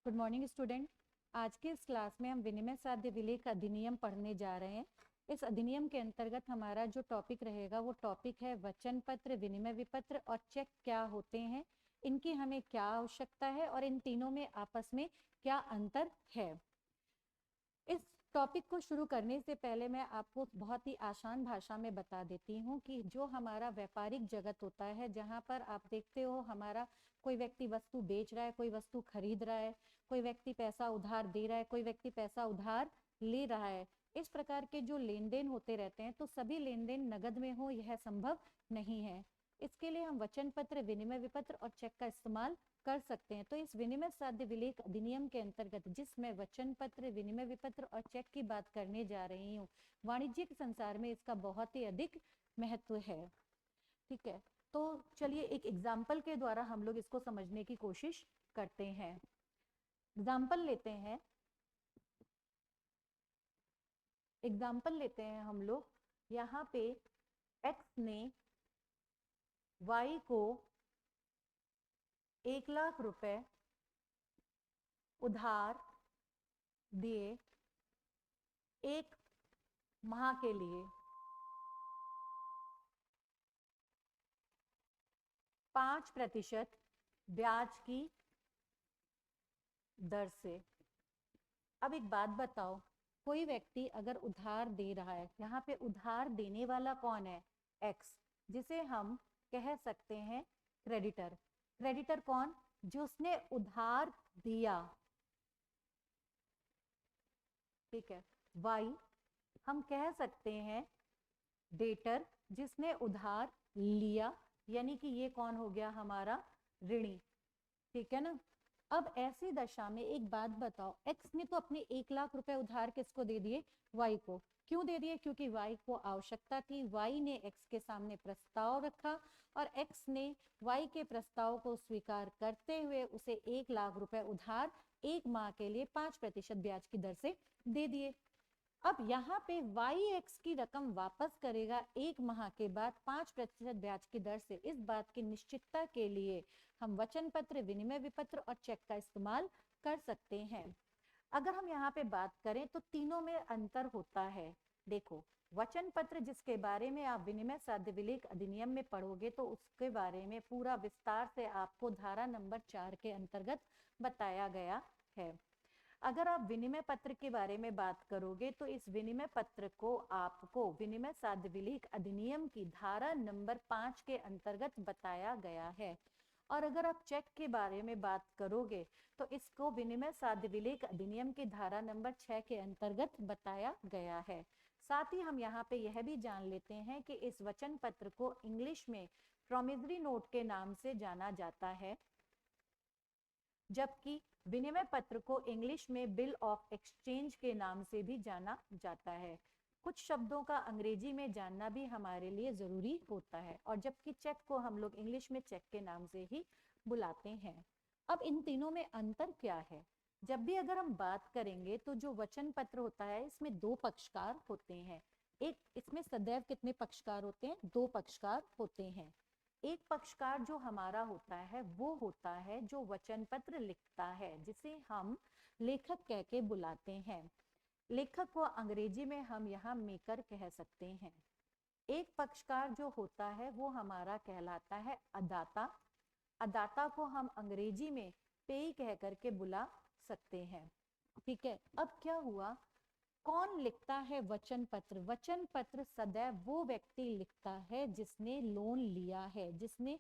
Good morning student. आज के इस क्लास में हम विनिमय साध्य विलेख अधिनियम पढ़ने जा रहे हैं। इस अधिनियम के अंतर्गत हमारा जो टॉपिक रहेगा वो टॉपिक है वचन पत्र, विनिमय विपत्र और चेक क्या होते हैं, इनकी हमें क्या आवश्यकता है और इन तीनों में आपस में क्या अंतर है। इस टॉपिक को शुरू करने से पहले मैं आपको बहुत ही आसान भाषा में बता देती हूँ कि जो हमारा व्यापारिक जगत होता है, जहाँ पर आप देखते हो हमारा कोई व्यक्ति वस्तु बेच रहा है, कोई वस्तु खरीद रहा है, कोई व्यक्ति पैसा उधार दे रहा है, कोई व्यक्ति पैसा उधार ले रहा है, इस प्रकार के जो लेन देन होते रहते हैं, तो सभी लेन देन नगद में हो यह संभव नहीं है। इसके लिए हम वचन पत्र, विनिमय विपत्र और चेक का इस्तेमाल कर सकते हैं। तो इस विनिमय साध्य विलेख अधिनियम के अंतर्गत जिसमें वचन पत्र, विनिमय विपत्र और चेक की बात करने जा रही हूँ, वाणिज्यिक संसार में इसका बहुत ही अधिक महत्व है। ठीक है, तो चलिए एक एग्जाम्पल के द्वारा हम लोग इसको समझने की कोशिश करते हैं। एग्जाम्पल लेते हैं हम लोग। यहाँ पे x ने y को 1,00,000 रुपए उधार दिए 1 माह के लिए 5% ब्याज की दर से। अब एक बात बताओ, कोई व्यक्ति अगर उधार दे रहा है, यहाँ पे उधार देने वाला कौन है? एक्स, जिसे हम कह सकते हैं क्रेडिटर। क्रेडिटर कौन? जो उसने उधार दिया। ठीक है। वाई हम कह सकते हैं डेटर, जिसने उधार लिया, यानी कि ये कौन हो गया? हमारा ऋणी। ठीक है ना। अब ऐसी दशा में एक बात बताओ, एक्स ने तो अपने 1,00,000 रुपए उधार किसको दे दिए? वाई को। क्यों दे दिए? क्योंकि वाई को आवश्यकता थी। वाई ने एक्स के सामने प्रस्ताव रखा और एक्स ने वाई के प्रस्ताव को स्वीकार करते हुए उसे 1,00,000 रुपए उधार 1 माह के लिए 5% ब्याज की दर से दे दिए। अब यहाँ पे वाई एक्स की रकम वापस करेगा 1 माह के बाद 5% ब्याज की दर से। इस बात की निश्चितता के लिए हम वचन पत्र, विनिमय विपत्र और चेक का इस्तेमाल कर सकते हैं। अगर हम यहाँ पे बात करें तो तीनों में अंतर होता है। देखो, वचन पत्र जिसके बारे में आप विनिमय साध्य विलेख अधिनियम में पढ़ोगे तो उसके बारे में पूरा विस्तार से आपको धारा नंबर 4 के अंतर्गत बताया गया है। अगर आप विनिमय पत्र के बारे में बात करोगे तो इस विनिमय पत्र को आपको विनिमय साध्य विलेख अधिनियम की धारा नंबर 5 के अंतर्गत बताया गया है। और अगर आप चेक के बारे में बात करोगे तो इसको विनिमय साध्य विलेख अधिनियम की धारा नंबर 6 के अंतर्गत बताया गया है। साथ ही हम यहाँ पे यह भी जान लेते हैं कि इस वचन पत्र को इंग्लिश में प्रॉमिसरी नोट के नाम से जाना जाता है, जबकि विनिमय पत्र को इंग्लिश में बिल ऑफ एक्सचेंज के नाम से भी जाना जाता है। कुछ शब्दों का अंग्रेजी में जानना भी हमारे लिए जरूरी होता है, और जबकि चेक को हम लोग इंग्लिश में चेक के नाम से ही बुलाते हैं। अब इन तीनों में अंतर क्या है? जब भी अगर हम बात करेंगे तो जो वचन पत्र होता है इसमें 2 पक्षकार होते हैं। एक इसमें सदैव कितने पक्षकार होते हैं? 2 पक्षकार होते हैं। एक पक्षकार जो हमारा होता है वो होता है जो वचन पत्र लिखता है, जिसे हम लेखक कह के बुलाते हैं। लेखक को अंग्रेजी में हम यहाँ मेकर कह सकते हैं। एक पक्षकार जो होता है वो हमारा कहलाता है अदाता। अदाता को हम अंग्रेजी में पेई कह करके बुला सकते हैं। ठीक है। अब क्या हुआ, कौन लिखता है वचन पत्र? वचन पत्र सदैव वो व्यक्ति लिखता है जिसने लोन लिया है, जिसने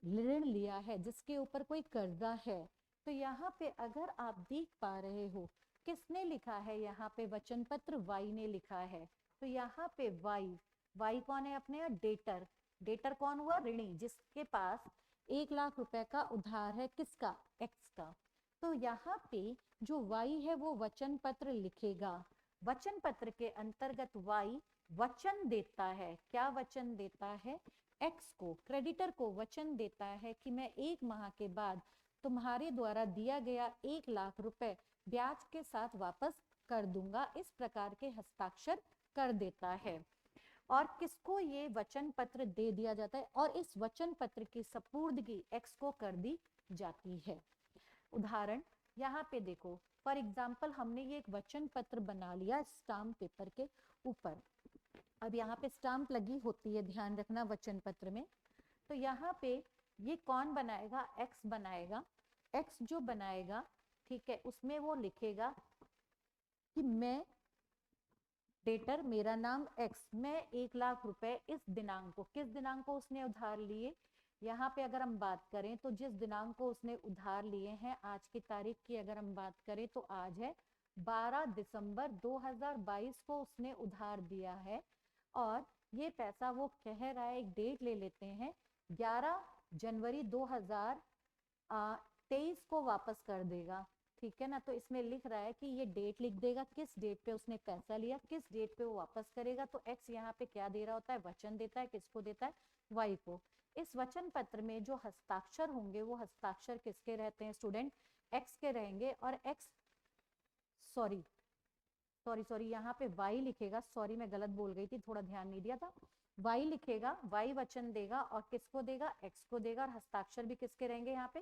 ऋण लिया है, जिसके ऊपर कोई कर्जा है। तो यहाँ पे अगर आप देख पा रहे हो किसने लिखा है? यहाँ पे वचन पत्र वाई ने लिखा है। तो यहाँ पे वाई, वाई कौन है? अपने डेटर। डेटर कौन हुआ? ऋणी, जिसके पास 1,00,000 रुपए का उधार है। किसका? एक्स का। तो यहाँ पे जो वाई है वो वचन पत्र लिखेगा। वचन पत्र के अंतर्गत वाई वचन देता है। क्या वचन देता है? एक्स को, क्रेडिटर को वचन देता है कि मैं 1 माह के बाद तुम्हारे द्वारा दिया गया 1,00,000 रुपए ब्याज के साथ वापस कर दूंगा। इस प्रकार के हस्ताक्षर कर देता है। और किसको ये वचन पत्र दे दिया जाता है? और इस वचन पत्र की सपुर्दगी एक्स को कर दी जाती है। उदाहरण, यहाँ पे देखो फॉर एग्जाम्पल हमने ये एक वचन पत्र बना लिया स्टाम्प पेपर के ऊपर। अब यहाँ पे स्टाम्प लगी होती है, ध्यान रखना वचन पत्र में। तो यहाँ पे ये कौन बनाएगा, एक्स बनाएगा। एक्स जो बनाएगा, ठीक है, उसमें वो लिखेगा कि मैं डेटर, मेरा नाम एक्स, मैं 1,00,000 रुपए इस दिनांक को, किस दिनांक को उसने उधार लिए, यहाँ पे अगर हम बात करें तो जिस दिनांक को उसने उधार लिए हैं, आज की तारीख की अगर हम बात करें तो आज है 12 दिसंबर 2022 को उसने उधार दिया है। और ये पैसा वो कह रहा है, एक डेट ले लेते हैं, 11 जनवरी 2023 को वापस कर देगा, ठीक है ना। तो इसमें लिख रहा है कि ये डेट लिख देगा, किस डेट पे उसने पैसा लिया, किस डेट पे वो वापस करेगा। तो एक्स यहाँ पे क्या दे रहा होता है, वचन देता है, किसको देता है, वाई को। इस वचन पत्र में जो हस्ताक्षर होंगे वो हस्ताक्षर किसके रहते हैं स्टूडेंट, एक्स के रहेंगे। और एक्स सॉरी यहाँ पे वाई लिखेगा, सॉरी मैं गलत बोल गई थी, थोड़ा ध्यान नहीं दिया था। वाई लिखेगा, वाई वचन देगा और किसको देगा, एक्स को देगा। और हस्ताक्षर भी किसके रहेंगे यहाँ पे,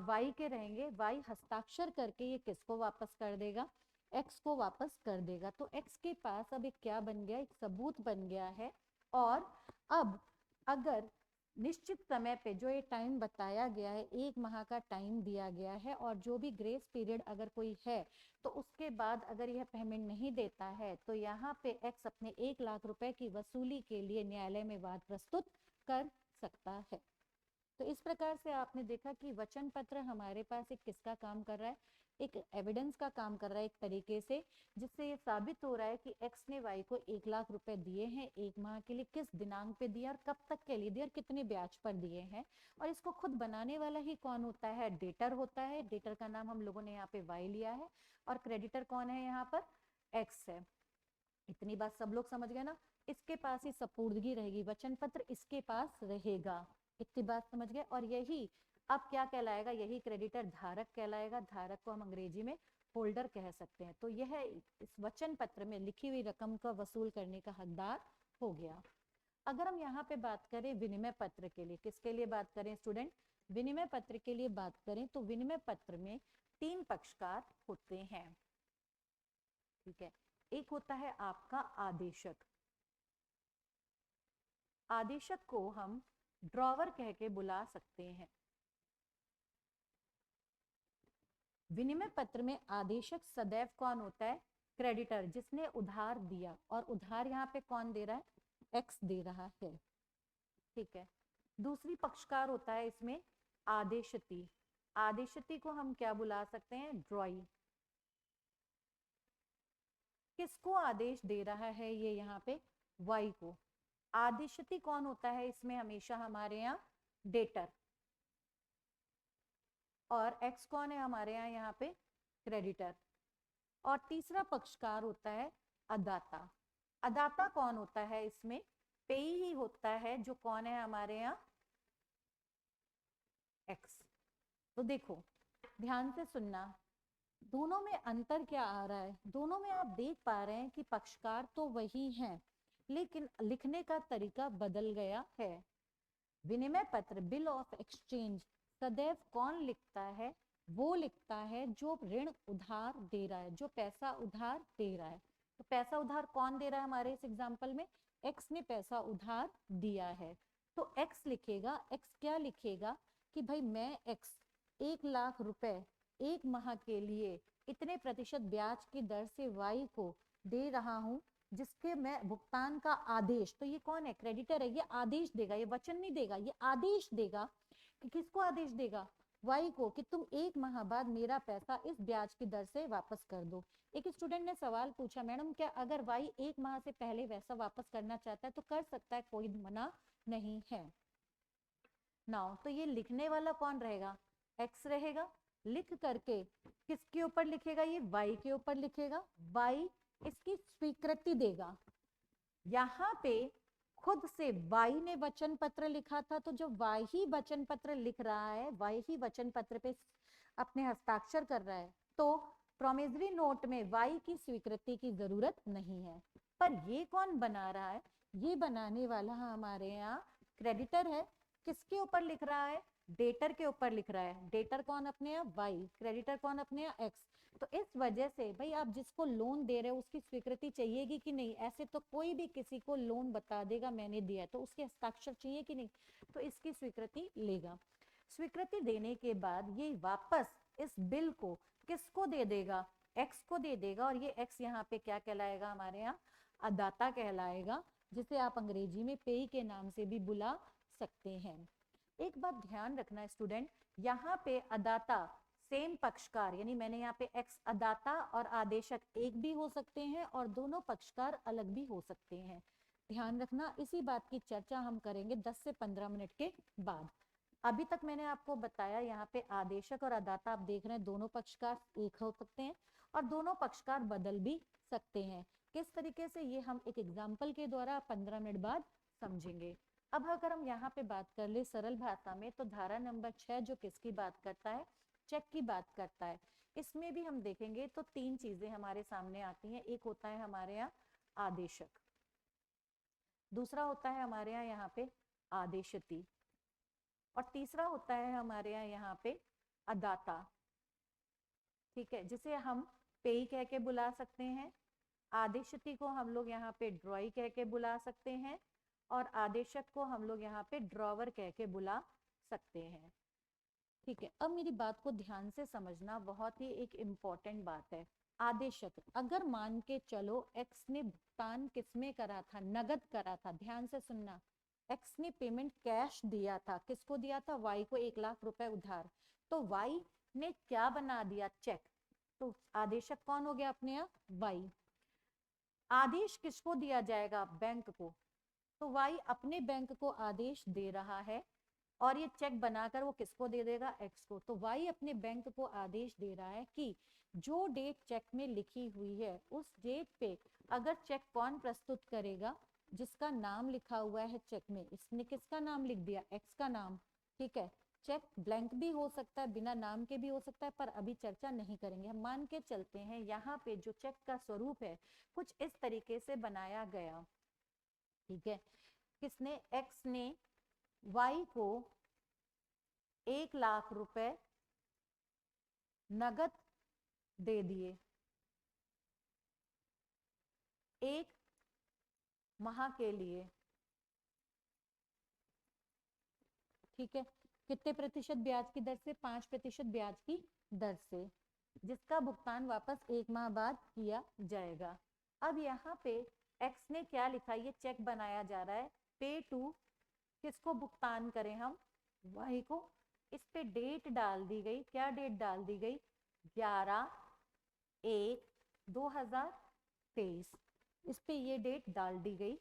वाई के रहेंगे। वाई हस्ताक्षर करके ये किसको वापस कर देगा, एक्स को वापस कर देगा। तो एक्स के पास अब एक क्या बन गया, एक सबूत बन गया है। और अब अगर निश्चित समय पे जो ये टाइम बताया गया है, 1 माह का टाइम दिया गया है, और जो भी ग्रेस पीरियड अगर कोई है तो उसके बाद अगर यह पेमेंट नहीं देता है तो यहाँ पे एक्स अपने 1,00,000 रुपए की वसूली के लिए न्यायालय में वाद प्रस्तुत कर सकता है। तो इस प्रकार से आपने देखा कि वचन पत्र हमारे पास एक किसका काम कर रहा है, एक एविडेंस का काम कर रहा है एक तरीके से, जिससे ये साबित हो रहा है कि एक्स ने वाई को 1,00,000 रुपए दिए हैं 1 माह के लिए, किस दिनांक पे दिया और कब तक के लिए दिया और कितने ब्याज पर दिए हैं। और इसको खुद बनाने वाला ही कौन होता है, डेटर होता है। डेटर का नाम हम लोगों ने यहाँ पे वाई लिया है और क्रेडिटर कौन है, यहाँ पर एक्स है। इतनी बात सब लोग समझ गए ना। इसके पास ही सपूर्दगी रहेगी, वचन पत्र इसके पास रहेगा, इतनी बात समझ गए। और यही अब क्या कहलाएगा, यही क्रेडिटर धारक कहलाएगा। धारक को हम अंग्रेजी में होल्डर कह सकते हैं। तो यह इस वचन पत्र में लिखी हुई रकम का वसूल करने का हकदार हो गया। अगर हम यहाँ पे बात करें विनिमय पत्र के लिए, किसके लिए बात करें स्टूडेंट, विनिमय पत्र के लिए बात करें तो विनिमय पत्र में 3 पक्षकार होते हैं, ठीक है। एक होता है आपका आदेशक। आदेशक को हम ड्रॉवर कह के बुला सकते हैं। विनिमय पत्र में आदेशक सदैव कौन होता है, क्रेडिटर, जिसने उधार दिया। और उधार यहाँ पे कौन दे रहा है, एक्स दे रहा है, ठीक है। दूसरी पक्षकार होता है इसमें आदेशती। आदेशती को हम क्या बुला सकते हैं, ड्रॉई। किसको आदेश दे रहा है ये, यहाँ पे वाई को। आदेशती कौन होता है इसमें, हमेशा हमारे यहाँ डेटर। और एक्स कौन है हमारे यहाँ पे क्रेडिटर। और तीसरा पक्षकार होता है अदाता। अदाता कौन होता है इसमें, पेई ही होता है, जो कौन है हमारे यहाँ एक्स। तो देखो ध्यान से सुनना, दोनों में अंतर क्या आ रहा है। दोनों में आप देख पा रहे हैं कि पक्षकार तो वही हैं, लेकिन लिखने का तरीका बदल गया है। विनिमय पत्र बिल ऑफ एक्सचेंज सदैव कौन लिखता है, वो लिखता है जो ऋण उधार दे रहा है, जो पैसा उधार दे रहा है। तो पैसा उधार कौन दे रहा है हमारे इस एग्जाम्पल में, एक्स ने पैसा उधार दिया है। तो एक्स लिखेगा, एक्स क्या लिखेगा कि भाई मैं एक्स 1,00,000 रुपए 1 माह के लिए इतने प्रतिशत ब्याज की दर से वाई को दे रहा हूं, जिसके मैं भुगतान का आदेश, तो ये कौन है, क्रेडिटर है, ये आदेश देगा, ये वचन नहीं देगा, ये आदेश देगा। कि किसको आदेश देगा, वाई को, कि तुम 1 माह बाद मेरा पैसा इस ब्याज की दर से वापस कर दो। एक स्टूडेंट ने सवाल पूछा, मैडम क्या अगर वाई 1 माह से पहले वैसा वापस करना चाहता है तो कर सकता है, कोई मना नहीं है। नाउ तो ये लिखने वाला कौन रहेगा, एक्स रहेगा। लिख करके किसके ऊपर लिखेगा, ये वाई के ऊपर लिखेगा। वाई इसकी स्वीकृति देगा। यहाँ पे खुद से वाई ने वचन पत्र लिखा था, तो जो वाई ही वचन पत्र लिख रहा है, वाई ही वचन पत्र पे अपने हस्ताक्षर कर रहा है, तो प्रोमिसरी नोट में वाई की स्वीकृति की जरूरत नहीं है। पर ये कौन बना रहा है, ये बनाने वाला हमारे यहाँ क्रेडिटर है। किसके ऊपर लिख रहा है, डेटर के ऊपर लिख रहा है, डेटर कौन अपने यहाँ वाई, क्रेडिटर कौन अपने यहाँ एक्स। तो इस वजह से भाई आप जिसको लोन दे रहे हो उसकी स्वीकृति चाहिएगी कि नहीं। ऐसे तो कोई भी किसी को लोन बता देगा मैंने दिया है, तो उसके हस्ताक्षर चाहिए कि नहीं, तो इसकी स्वीकृति लेगा। स्वीकृति देने के बाद ये वापस इस बिल को किसको दे देगा, एक्स को दे देगा। और ये एक्स यहाँ पे क्या कहलाएगा, हमारे यहाँ अदाता कहलाएगा, जिसे आप अंग्रेजी में पेई के नाम से भी बुला सकते हैं। एक बात ध्यान रखना स्टूडेंट, यहाँ पे अदाता सेम पक्षकार, यानी मैंने यहाँ पे एक्स अदाता और आदेशक एक भी हो सकते हैं और दोनों पक्षकार अलग भी हो सकते हैं। ध्यान रखना, इसी बात की चर्चा हम करेंगे 10 से 15 मिनट के बाद। अभी तक मैंने आपको बताया यहाँ पे आदेशक और अदाता आप देख रहे हैं दोनों पक्षकार एक हो सकते हैं और दोनों पक्षकार बदल भी सकते हैं। किस तरीके से, ये हम एक एग्जाम्पल के द्वारा 15 मिनट बाद समझेंगे। अब अगर हम यहाँ पे बात कर ले सरल भाषा में, तो धारा नंबर 6 जो किसकी बात करता है, चेक की बात करता है। इसमें भी हम देखेंगे तो तीन चीजें हमारे सामने आती हैं। एक होता है हमारे यहाँ आदेशक, दूसरा होता है हमारे यहाँ पे आदेशती, और तीसरा होता है हमारे यहाँ पे अदाता। ठीक है, जिसे हम पेई कह के बुला सकते हैं, आदेशती को हम लोग यहाँ पे ड्रॉई कह के बुला सकते हैं, और आदेशक को हम लोग यहाँ पे ड्रॉवर कह के बुला सकते हैं। ठीक है, अब मेरी बात को ध्यान से समझना, बहुत ही एक इम्पोर्टेंट बात है। आदेशक, अगर मान के चलो एक्स ने भुगतान किसमें करा था, नगद करा था, ध्यान से सुनना, एक्स ने पेमेंट कैश दिया था, किसको दिया था, वाई को 1 लाख रुपए उधार, तो वाई ने क्या बना दिया, चेक। तो आदेशक कौन हो गया अपने यहाँ, वाई। आदेश किसको दिया जाएगा, बैंक को, तो वाई अपने बैंक को आदेश दे रहा है और ये चेक बनाकर वो किसको दे देगा, एक्स को। तो वाई अपने बैंक को आदेश दे रहा है कि जो डेट चेक में लिखी हुई है उस डेट पे अगर चेक कौन प्रस्तुत करेगा, जिसका नाम लिखा हुआ है चेक में, इसने किसका नाम लिख दिया, एक्स का नाम। ठीक है, चेक ब्लैंक भी हो सकता है, बिना नाम के भी हो सकता है, पर अभी चर्चा नहीं करेंगे। हम मान के चलते हैं यहाँ पे जो चेक का स्वरूप है कुछ इस तरीके से बनाया गया। ठीक है, किसने, एक्स ने वाई को 1 लाख रुपए नगद दे दिए 1 माह के लिए। ठीक है, कितने प्रतिशत ब्याज की दर से, 5% ब्याज की दर से, जिसका भुगतान वापस 1 माह बाद किया जाएगा। अब यहाँ पे एक्स ने क्या लिखा, ये चेक बनाया जा रहा है, पे टू, किसको भुगतान करें हम, वाई को। इस पे डेट डाल दी गई, क्या डेट डाल दी गई, 11/1/2023, इस पे ये डेट डाल दी गई।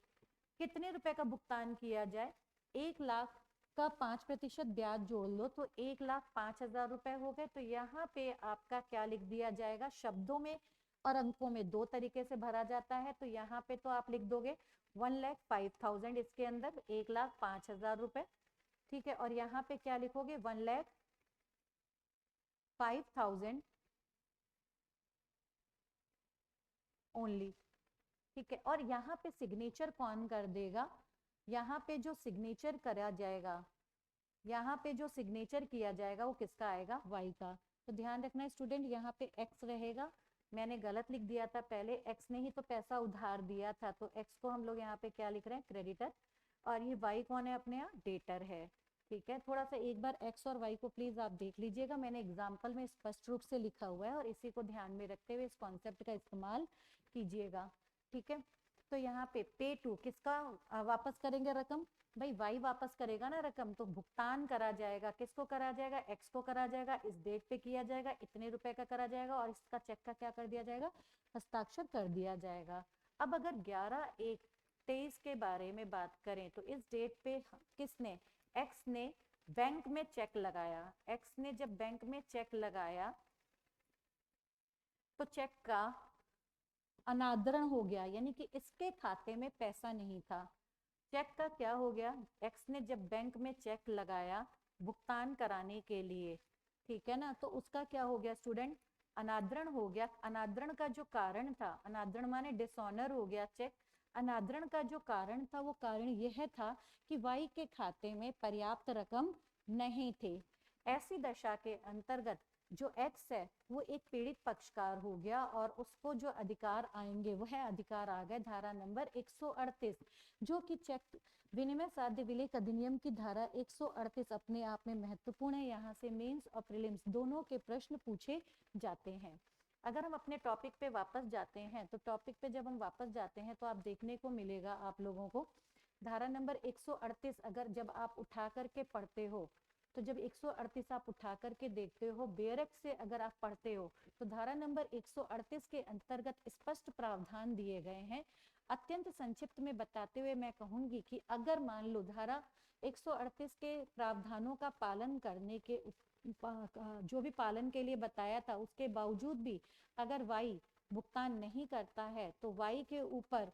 कितने रुपए का भुगतान किया जाए, 1 लाख का 5% ब्याज जोड़ लो तो 1,05,000 रुपए हो गए। तो यहाँ पे आपका क्या लिख दिया जाएगा, शब्दों में और अंकों में दो तरीके से भरा जाता है। तो यहाँ पे तो आप लिख दोगे 1,05,000, इसके अंदर 1,05,000 रुपए। ठीक है, और यहाँ पे क्या लिखोगे, 1,05,000 ओनली। ठीक है, और यहाँ पे सिग्नेचर कौन कर देगा, यहाँ पे जो सिग्नेचर करा जाएगा, यहाँ पे जो सिग्नेचर किया जाएगा वो किसका आएगा, वाई का। तो ध्यान रखना स्टूडेंट, यहाँ पे एक्स रहेगा, मैंने गलत लिख दिया था पहले, एक्स ने ही तो पैसा उधार दिया था, तो एक्स को हम लोग यहाँ पे क्या लिख रहे हैं, क्रेडिटर, और ये वाई कौन है अपने यहाँ, डेटर है। ठीक है, थोड़ा सा एक बार एक्स और वाई को प्लीज आप देख लीजिएगा, मैंने एग्जाम्पल में स्पष्ट रूप से लिखा हुआ है और इसी को ध्यान में रखते हुए इस कॉन्सेप्ट का इस्तेमाल कीजिएगा। ठीक है, तो यहाँ पे टू किसका वापस करेंगे रकम, भाई वाई वापस करेगा ना रकम, तो भुगतान करा जाएगा, किसको करा जाएगा, एक्स को करा जाएगा, इस डेट पे किया जाएगा, इतने रुपए का करा जाएगा और इसका चेक का क्या कर दिया जाएगा, हस्ताक्षर कर दिया जाएगा। अब अगर 11/1/23 के बारे में बात करें तो इस डेट पे किसने, एक्स ने बैंक में चेक लगाया, एक्स ने जब बैंक में चेक लगाया तो चेक का अनादरण हो गया, यानी कि इसके खाते में पैसा नहीं था। चेक का क्या हो गया, एक्स ने जब बैंक में चेक लगाया भुगतान कराने के लिए, ठीक है ना, तो उसका क्या हो गया स्टूडेंट, अनादरण हो गया। अनादरण का जो कारण था, अनादरण माने डिसऑनर हो गया चेक, अनादरण का जो कारण था वो कारण यह था कि वाई के खाते में पर्याप्त रकम नहीं थे। ऐसी दशा के अंतर्गत जो एक्स है वो एक पीड़ित पक्षकार हो गया और उसको जो अधिकार आएंगे वह अधिकार आ गए धारा नंबर 138, जो कि चेक विनिमय साध्य विलेख अधिनियम की धारा 138 अपने आप में महत्वपूर्ण है। यहाँ से मेंस और प्रीलिम्स दोनों के प्रश्न पूछे जाते हैं। अगर हम अपने टॉपिक पे वापस जाते हैं तो टॉपिक पे जब हम वापस जाते हैं तो आप देखने को मिलेगा आप लोगों को धारा नंबर 138 अगर जब आप उठा करके पढ़ते हो तो जब 138 आप उठा करके देखते हो बेरक से अगर आप पढ़ते हो तो धारा नंबर 138 के अंतर्गत स्पष्ट प्रावधान दिए गए हैं। अत्यंत संक्षिप्त में बताते हुए मैं कहूंगी कि अगर मान लो धारा 138 के प्रावधानों का पालन करने के जो भी पालन के लिए बताया था उसके बावजूद भी अगर वाई भुगतान नहीं करता है तो वाई के ऊपर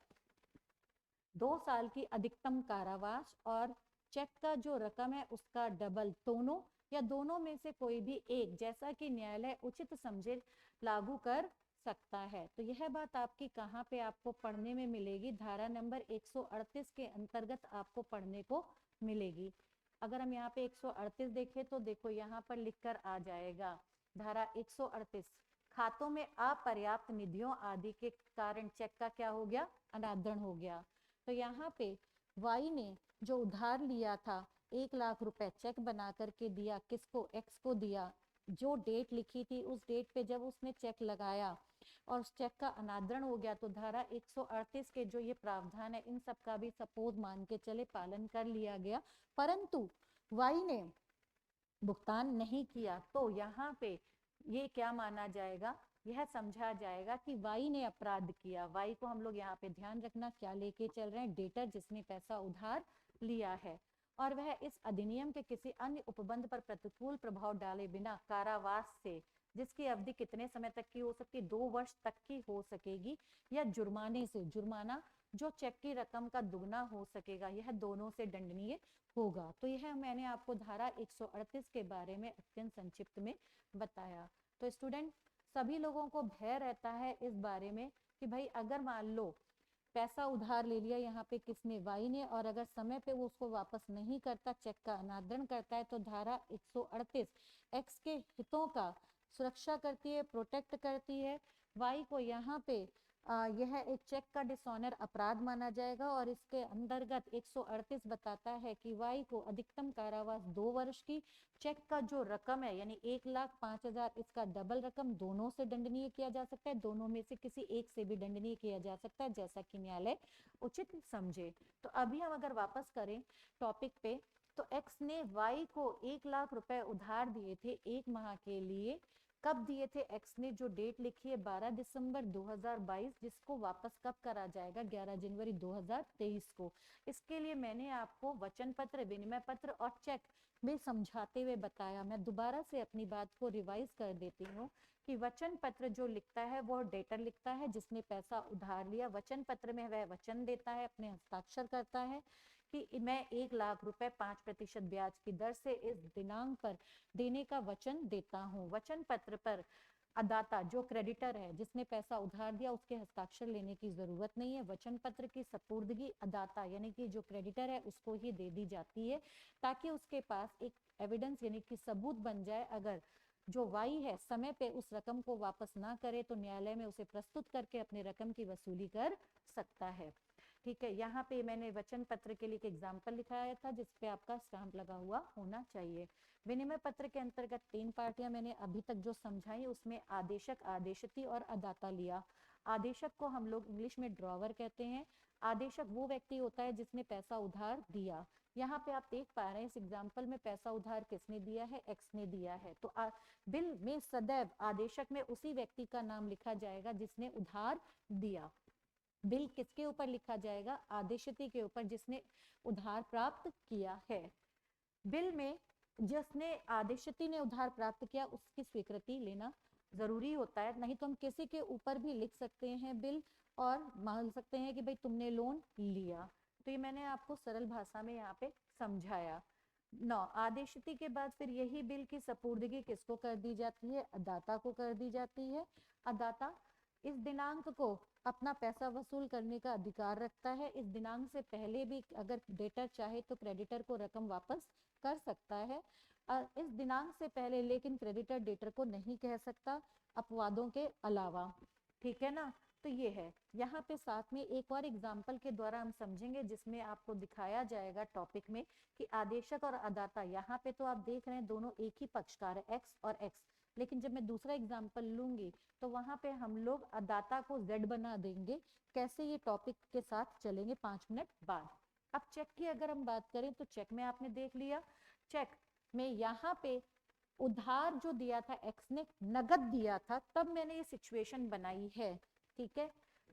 2 साल की अधिकतम कारावास और चेक का जो रकम है उसका डबल दोनों या दोनों में से कोई भी एक जैसा कि न्यायालय उचित समझे लागू कर सकता है। तो यह बात आपकी कहाँ पे आपको पढ़ने में मिलेगी, धारा नंबर 138 के अंतर्गत आपको पढ़ने को मिलेगी। अगर हम यहाँ पे 138 देखें तो देखो यहाँ पर लिखकर आ जाएगा धारा 138 खातों में अपर्याप्त निधियों आदि के कारण चेक का क्या हो गया, अनादरण हो गया। तो यहाँ पे वाई ने जो उधार लिया था 1 लाख रुपए चेक बना करके दिया, किसको, एक्स को दिया। जो डेट लिखी थी उस डेट पे जब उसने चेक लगाया और उस चेक का अनादरण हो गया तो धारा 138 के जो ये प्रावधान है इन सब का भी सपोज मान के चले पालन कर लिया गया, परंतु वाई ने भुगतान नहीं किया तो यहाँ पे ये क्या माना जाएगा, यह समझा जाएगा कि वाई ने अपराध किया। वाई को हम लोग यहाँ पे ध्यान रखना क्या लेके चल रहे हैं, डेटर जिसने पैसा उधार लिया है और वह इस अधिनियम के किसी अन्य उपबंध पर प्रतिकूल प्रभाव डाले बिना कारावास से, जिसकी अवधि कितने समय तक की हो सकती है, 2 वर्ष तक की हो सकेगी, या जुर्माने से, जुर्माना जो चेक की रकम का दुगना हो सकेगा, यह दोनों से दंडनीय होगा। तो यह मैंने आपको धारा 138 के बारे में अत्यंत संक्षिप्त में बताया। तो स्टूडेंट सभी लोगों को भय रहता है इस बारे में कि भाई अगर मान लो पैसा उधार ले लिया यहाँ पे किसने, वाई ने, और अगर समय पे वो उसको वापस नहीं करता, चेक का अनादरण करता है तो धारा 138 एक्स के हितों का सुरक्षा करती है, प्रोटेक्ट करती है। वाई को यहाँ पे यह एक चेक का डिसऑनर अपराध माना जाएगा और इसके अंतर्गत 138 बताता है कि वाई को अधिकतम कारावास 2 वर्ष की, चेक का जो रकम है यानी 1,05,000 इसका डबल रकम दोनों से दंडनीय किया जा सकता है, दोनों में से किसी एक से भी दंडनीय किया जा सकता है जैसा कि न्यायालय उचित समझे। तो अभी हम अगर वापस करें टॉपिक पे तो एक्स ने वाई को 1 लाख रुपए उधार दिए थे 1 माह के लिए। कब दिए थे एक्स ने, जो डेट लिखी है 12 दिसंबर 2022, जिसको वापस कब करा जाएगा 11 जनवरी 2023 को। इसके लिए मैंने आपको वचन पत्र, विनिमय पत्र और चेक में समझाते हुए बताया। मैं दोबारा से अपनी बात को रिवाइज कर देती हूँ कि वचन पत्र जो लिखता है वो डेटर लिखता है जिसने पैसा उधार लिया। वचन पत्र में वह वचन देता है, अपने हस्ताक्षर करता है कि मैं 1 लाख रुपए 5% ब्याज की दर से इस दिनांक पर देने का वचन देता हूँ। वचन पत्र पर अदाता जो क्रेडिटर है जिसने पैसा उधार दिया उसके हस्ताक्षर लेने की जरूरत नहीं है। वचन पत्र की सपुर्दगी अदाता यानी कि जो क्रेडिटर है उसको ही दे दी जाती है ताकि उसके पास एक एविडेंस यानी कि सबूत बन जाए। अगर जो वाई है समय पे उस रकम को वापस ना करे तो न्यायालय में उसे प्रस्तुत करके अपने रकम की वसूली कर सकता है। ठीक है, यहाँ पे मैंने वचन पत्र के लिए एक एग्जाम्पल लिखाया था जिसपे आपका स्टाम्प लगा हुआ होना चाहिए। विनिमय पत्र के अंतर्गत 3 पार्टियां मैंने अभी तक जो समझाई उसमें आदेशक, आदेशती और अदाता लिया। आदेशक को हम लोग इंग्लिश में ड्रॉवर कहते हैं। आदेशक वो व्यक्ति होता है जिसने पैसा उधार दिया। यहाँ पे आप देख पा रहे हैं इस एग्जाम्पल में पैसा उधार किसने दिया है, एक्स ने दिया है। तो बिल में सदैव आदेशक में उसी व्यक्ति का नाम लिखा जाएगा जिसने उधार दिया। बिल किसके ऊपर लिखा जाएगा, आदेशती के ऊपर जिसने उधार प्राप्त किया है। बिल में जिसने आदेशती ने उधार प्राप्त किया उसकी स्वीकृति लेना जरूरी होता है, नहीं तो हम किसी के ऊपर भी लिख सकते हैं बिल और मान सकते हैं कि भाई तुमने लोन लिया। तो ये मैंने आपको सरल भाषा में यहाँ पे समझाया। 9 आदेशती के बाद फिर यही बिल की सपुर्दगी किसको कर दी जाती है, अदाता को कर दी जाती है। अदाता इस दिनांक को अपना पैसा वसूल करने का अधिकार रखता है। इस दिनांक से पहले भी अगर डेटर चाहे तो क्रेडिटर को रकम वापस कर सकता है इस दिनांक से पहले, लेकिन क्रेडिटर डेटर को नहीं कह सकता अपवादों के अलावा। ठीक है ना, तो ये है। यहाँ पे साथ में एक और एग्जाम्पल के द्वारा हम समझेंगे जिसमें आपको दिखाया जाएगा टॉपिक में कि आदेशक और अदाता, यहाँ पे तो आप देख रहे हैं दोनों एक ही पक्षकार है, एक्स और एक्स, लेकिन जब मैं दूसरा एग्जाम्पल लूंगी तो वहां पे हम लोग अदाता को जेड बना देंगे। कैसे, ये टॉपिक के साथ चलेंगे 5 मिनट बाद। अब चेक की अगर हम बात करें तो चेक में आपने देख लिया, चेक में यहाँ पे उधार जो दिया था एक्स ने, नगद दिया था, तब मैंने ये सिचुएशन बनाई है। ठीक है,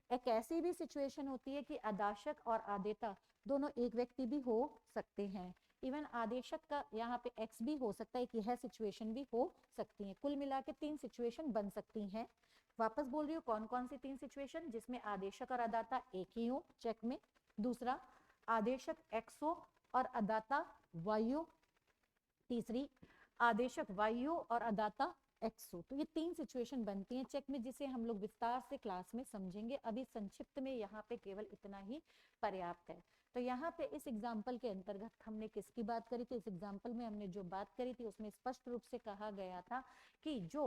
एक ऐसी भी सिचुएशन होती है कि आदेशक और आदेता दोनों एक व्यक्ति भी हो सकते हैं। इवन आदेशक का यहाँ पे एक्स भी हो सकता है, कि यह सिचुएशन भी हो सकती है। कुल मिला के 3 सिचुएशन बन सकती हैं। वापस बोल रही हूँ, कौन कौन सी 3 सिचुएशन, जिसमें आदेशक और अदाता एक ही हो चेक में, दूसरा आदेशक एक्स हो और अदाता वाई हो, तीसरी आदेशक वाई हो और अदाता एक्स हो। तो ये 3 सिचुएशन बनती हैं चेक में, जिसे हम लोग विस्तार से क्लास में समझेंगे। अभी संक्षिप्त में यहाँ पे केवल इतना ही पर्याप्त है। तो यहाँ पे इस एग्जाम्पल के अंतर्गत हमने किसकी बात करी थी, इस एग्जाम्पल में हमने जो बात करी थी उसमें स्पष्ट रूप से कहा गया था कि जो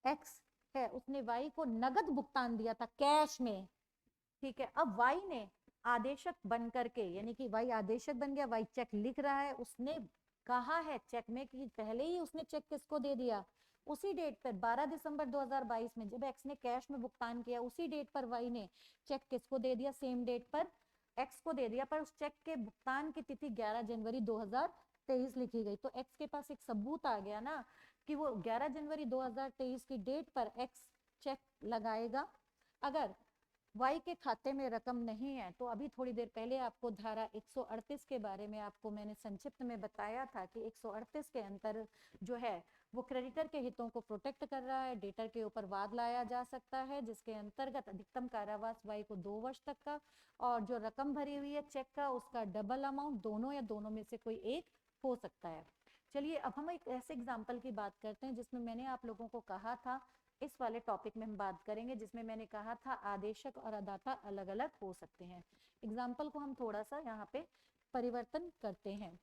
एक्स है उसने वाई को नगद भुगतान दिया था कैश में। ठीक है, अब वाई ने आदेशक बन करके, यानी कि वाई आदेशक बन गया, वाई चेक लिख रहा है, उसने कहा है चेक में कि पहले ही उसने चेक किसको दे दिया, उसी डेट पर 12 दिसंबर 2022 में जब एक्स ने कैश में भुगतान किया, उसी डेट पर वाई ने चेक किसको दे दिया, सेम डेट पर एक्स को दे दिया। पर उस चेक के भुगतान की तिथि 11 जनवरी 2023 लिखी गई। तो एक्स के पास एक सबूत आ गया ना कि वो 11 जनवरी 2023 की डेट पर एक्स चेक लगाएगा। अगर वाई के खाते में रकम नहीं है, तो अभी थोड़ी देर पहले आपको धारा 138 के बारे में आपको मैंने संक्षिप्त में बताया था कि 138 के अंतर जो है वो क्रेडिटर के हितों को प्रोटेक्ट कर रहा है, डेटर के ऊपर वाद लाया जा सकता है, जिसके अंतर्गत अधिकतम कारावास वाई को 2 वर्ष तक का, और जो रकम भरी हुई है चेक का उसका डबल अमाउंट, दोनों या दोनों में से कोई एक हो सकता है। चलिए अब हम एक ऐसे एग्जाम्पल की बात करते हैं जिसमें मैंने आप लोगों को कहा था, इस वाले टॉपिक में हम बात करेंगे जिसमें मैंने कहा था आदेशक और अदाता अलग अलग हो सकते हैं। एग्जाम्पल को हम थोड़ा सा यहाँ पे परिवर्तन करते हैं।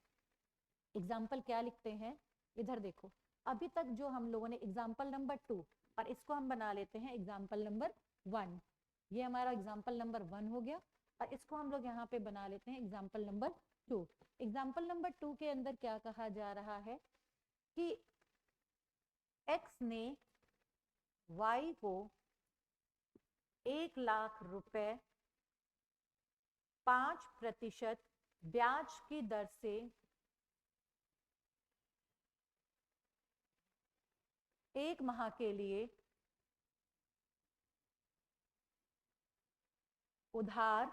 एग्जाम्पल क्या लिखते हैं, इधर देखो, अभी तक जो हम लोगों ने एग्जाम्पल नंबर 2, और इसको हम बना लेते हैं एग्जाम्पल नंबर 1। ये हमारा एग्जाम्पल नंबर 1 हो गया, और इसको हम लोग यहाँ पे बना लेते हैं एग्जाम्पल नंबर 2। एग्जाम्पल नंबर 2 के अंदर क्या कहा जा रहा है कि एक्स ने वाई को 1 लाख रुपए 5% ब्याज की दर से 1 माह के लिए उधार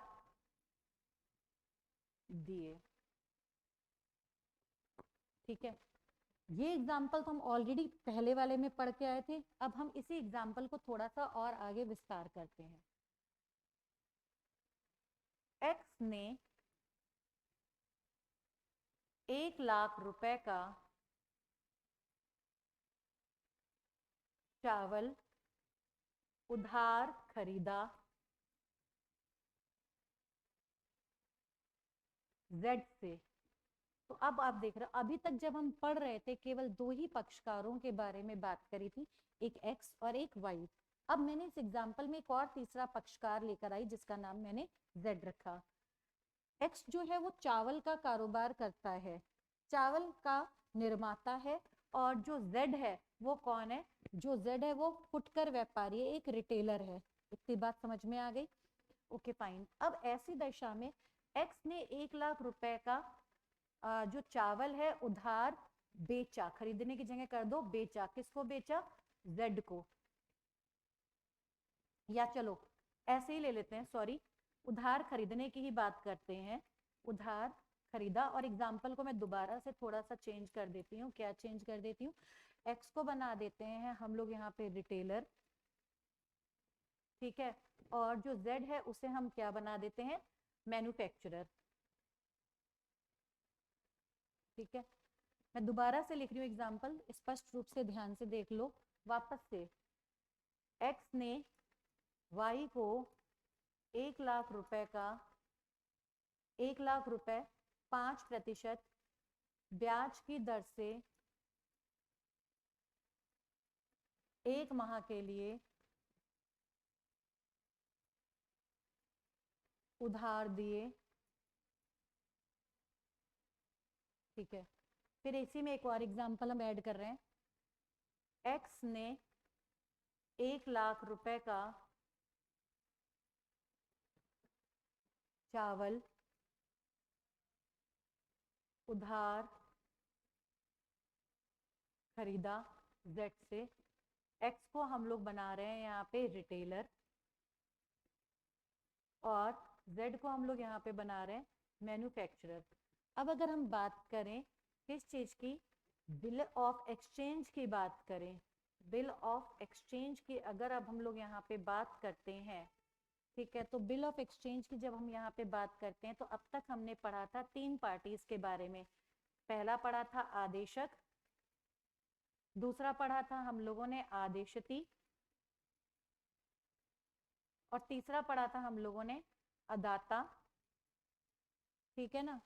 दिए। ठीक है, ये एग्जाम्पल तो हम ऑलरेडी पहले वाले में पढ़ के आए थे। अब हम इसी एग्जाम्पल को थोड़ा सा और आगे विस्तार करते हैं। एक्स ने 1 लाख रुपए का चावल उधार खरीदा जेड से। तो अब आप देख रहे हो, अभी तक जब हम पढ़ रहे थे केवल 2 ही पक्षकारों के बारे में बात करी थी, एक एक्स और एक वाई। अब मैंने इस एग्जाम्पल में एक और तीसरा पक्षकार लेकर आई जिसका नाम मैंने जेड रखा। एक्स जो है वो चावल का कारोबार करता है, चावल का निर्माता है, और जो जेड है वो कौन है, जो जेड है वो फुटकर व्यापारी है, एक रिटेलर है। इतनी बात समझ में आ गई? Okay fine. अब ऐसी दशा में एक्स ने 1 लाख रुपए का जो चावल है उधार बेचा, खरीदने की जगह कर दो बेचा। किसको बेचा? जेड को। या चलो ऐसे ही ले लेते हैं, सॉरी, उधार खरीदने की ही बात करते हैं, उधार खरीदा। और एग्जाम्पल को मैं दोबारा से थोड़ा सा चेंज कर देती हूँ। क्या चेंज कर देती हूँ? एक्स को बना देते हैं हम लोग यहाँ पे रिटेलर। ठीक है, और जो जेड है उसे हम क्या बना देते हैं? मैन्युफैक्चरर। ठीक है, मैं दोबारा से लिख रही हूँ एग्जाम्पल, स्पष्ट रूप से ध्यान से देख लो वापस से। एक्स ने वाई को 1 लाख रुपए का 1 लाख रुपए 5% ब्याज की दर से 1 माह के लिए उधार दिए। ठीक है, फिर इसी में एक और एग्जांपल हम ऐड कर रहे हैं। एक्स ने 1 लाख रुपए का चावल उधार खरीदा जेड से। एक्स को हम लोग बना रहे हैं यहाँ पे रिटेलर, और जेड को हम लोग यहाँ पे बना रहे हैं मैन्युफैक्चरर। अब अगर हम बात करें किस चीज की, बिल ऑफ एक्सचेंज की बात करें, बिल ऑफ एक्सचेंज की अगर अब हम लोग यहाँ पे बात करते हैं, ठीक है, तो बिल ऑफ एक्सचेंज की जब हम यहाँ पे बात करते हैं तो अब तक हमने पढ़ा था 3 पार्टीज के बारे में। पहला पढ़ा था आदेशक, दूसरा पढ़ा था हम लोगों ने आदेशती, और तीसरा पढ़ा था हम लोगों ने अदाता। ठीक है ना,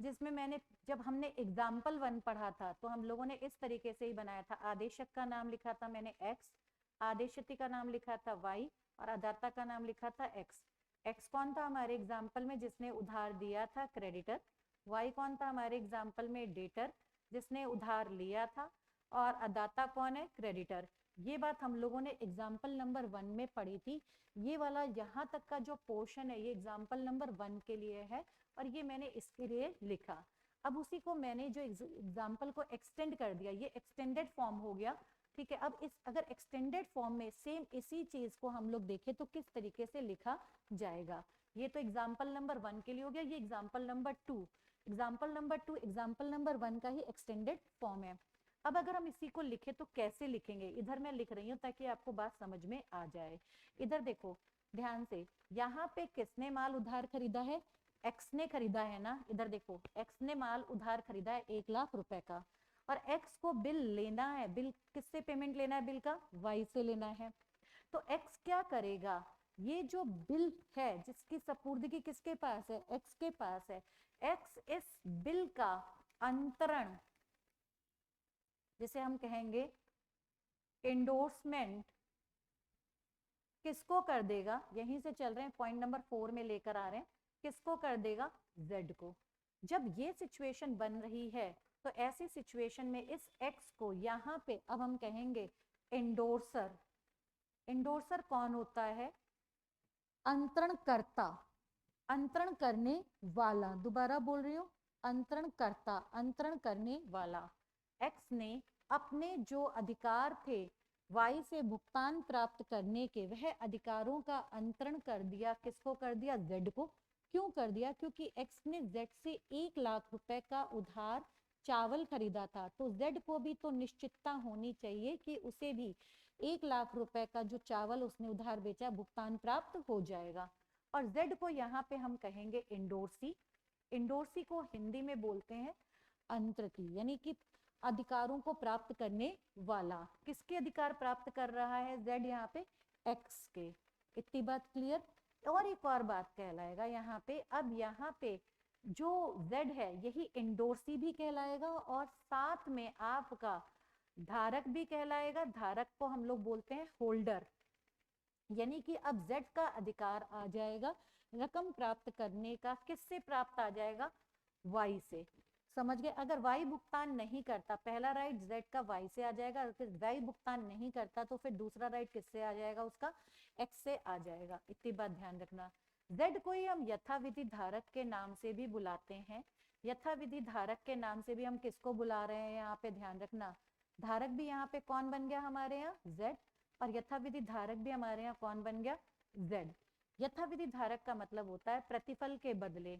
जिसमें मैंने जब हमने एग्जाम्पल 1 पढ़ा था तो हम लोगों ने इस तरीके से ही बनाया था। आदेशक का नाम लिखा था मैंने एक्स, आदेशती का नाम लिखा था वाई, और अदाता का नाम लिखा था एक्स। एक्स कौन था हमारे एग्जाम्पल में, जिसने उधार दिया था, क्रेडिटर। वाई कौन था हमारे एग्जाम्पल में, डेटर, जिसने उधार लिया था। और अदाता कौन है, क्रेडिटर। ये बात हम लोगों ने एग्जाम्पल नंबर 1 में पढ़ी थी। ये वाला यहाँ तक का जो पोर्शन है ये एग्जाम्पल नंबर 1 के लिए है, और ये मैंने इसके लिए लिखा। अब उसी को मैंने जो एग्जाम्पल को एक्सटेंड कर दिया, ये एक्सटेंडेड फॉर्म हो गया। ठीक है, अब इस अगर एक्सटेंडेड फॉर्म में सेम इसी चीज को हम लोग देखें तो किस तरीके से लिखा जाएगा। ये तो एग्जाम्पल नंबर 1 के लिए हो गया, ये example number 2। Example number 2 example number 1 का ही एक्सटेंडेड फॉर्म है। अब अगर हम इसी को लिखें तो कैसे लिखेंगे, इधर मैं लिख रही हूँ ताकि आपको बात समझ में आ जाए। इधर देखो ध्यान से, यहाँ पे किसने माल उधार खरीदा है, एक्स ने खरीदा है ना। इधर देखो एक्स ने माल उधार खरीदा है 1 लाख रुपए का, और एक्स को बिल लेना है। बिल किससे पेमेंट लेना है, बिल का वाई से लेना है। तो एक्स क्या करेगा, ये जो बिल है जिसकी सपुर्दगी किसके पास है, एक्स के पास है। एक्स इस बिल का अंतरण, जिसे हम कहेंगे एंडोर्समेंट, किसको कर देगा, यहीं से चल रहे हैं पॉइंट नंबर 4 में लेकर आ रहे हैं, किसको कर देगा, जेड को। जब ये सिचुएशन बन रही है तो ऐसी सिचुएशन में इस एक्स को यहाँ पे अब हम कहेंगे एंडोर्सर। एंडोर्सर कौन होता है, अंतरणकर्ता, अंतरण करने वाला। दोबारा बोल रही हूँ, अंतरणकर्ता, अंतरण करने वाला। एक्स ने अपने जो अधिकार थे वाई से भुगतान प्राप्त करने के, वह अधिकारों का अंतरण कर दिया। किसको कर दिया, जेड को। क्यों कर दिया, क्योंकि एक्स ने जेड से 1 लाख रुपए का उधार चावल खरीदा था, तो जेड को भी तो निश्चितता होनी चाहिए कि उसे भी 1 लाख रुपए का जो चावल उसने उधार बेचा भुगतान प्राप्त हो जाएगा। और जेड को यहाँ पे हम कहेंगे इंडोर्सी। इंडोर्सी को हिंदी में बोलते हैं अंतर्की, यानी कि अधिकारों को प्राप्त करने वाला। किसके अधिकार प्राप्त कर रहा है जेड यहाँ पे, एक्स के। इतनी बात क्लियर। और एक और बात कहलाएगा यहाँ पे, अब यहाँ पे जो जेड है यही इंडोर्सी भी कहलाएगा, और साथ में आपका धारक भी कहलाएगा। धारक को हम लोग बोलते हैं होल्डर। यानी कि अब जेड का अधिकार आ जाएगा रकम प्राप्त करने का, किससे प्राप्त आ जाएगा, वाई से। समझ गए। अगर वाई भुगतान नहीं करता, पहला राइट जेड का वाई से आ जाएगा, अगर वाई भुगतान नहीं करता तो फिर दूसरा राइट किससे आ जाएगा, उसका एक्स से आ जाएगा। इतनी बात ध्यान रखना। जेड को ही हम यथाविधि धारक के नाम से भी बुलाते हैं। यथाविधि धारक के नाम से भी हम किसको बुला रहे हैं, यहाँ पे ध्यान रखना। धारक भी यहाँ पे कौन बन गया हमारे यहाँ, जेड, और यथाविधि धारक भी हमारे यहाँ कौन बन गया, जेड। यथाविधि धारक का मतलब होता है प्रतिफल के बदले।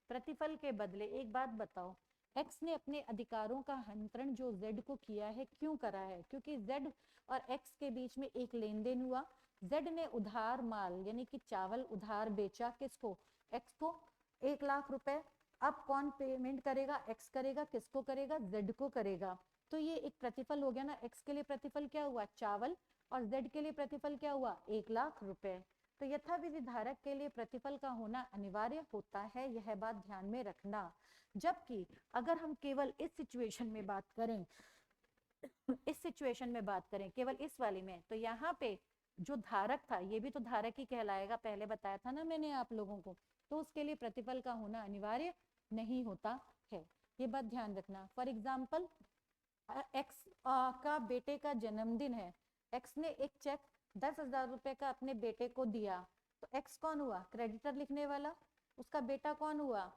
प्रतिफल के बदले एक बात बताओ, एक्स ने अपने अधिकारों का हस्तांतरण जो जेड को किया है, क्यों करा है, क्योंकि जेड और एक्स के बीच में एक लेन देन हुआ। जेड ने उधार माल यानी कि चावल उधार बेचा, किसको, एक्स को, 1 लाख रुपए। अब कौन पेमेंट करेगा, एक्स करेगा। किसको करेगा, जेड को करेगा। तो ये एक प्रतिफल हो गया ना। एक्स के लिए प्रतिफल क्या हुआ, चावल, और जेड के लिए प्रतिफल क्या हुआ, 1 लाख रुपए। तो यथाविधि धारक के लिए प्रतिफल का होना अनिवार्य होता है, यह बात ध्यान में रखना। जबकि अगर हम केवल इस सिचुएशन में बात करें, इस सिचुएशन में बात करें केवल इस वाली में, तो यहाँ पे जो धारक था ये भी तो धारक ही कहलाएगा, पहले बताया था ना मैंने आप लोगों को। तो उसके लिए प्रतिफल का होना अनिवार्य नहीं होता है, ये बात ध्यान रखना। फॉर एग्जाम्पल, एक्स का बेटे का जन्मदिन है, एक्स ने एक चेक 10,000 रुपए का अपने बेटे को दिया, तो एक्स कौन हुआ? क्रेडिटर लिखने वाला। उसका बेटा कौन हुआ?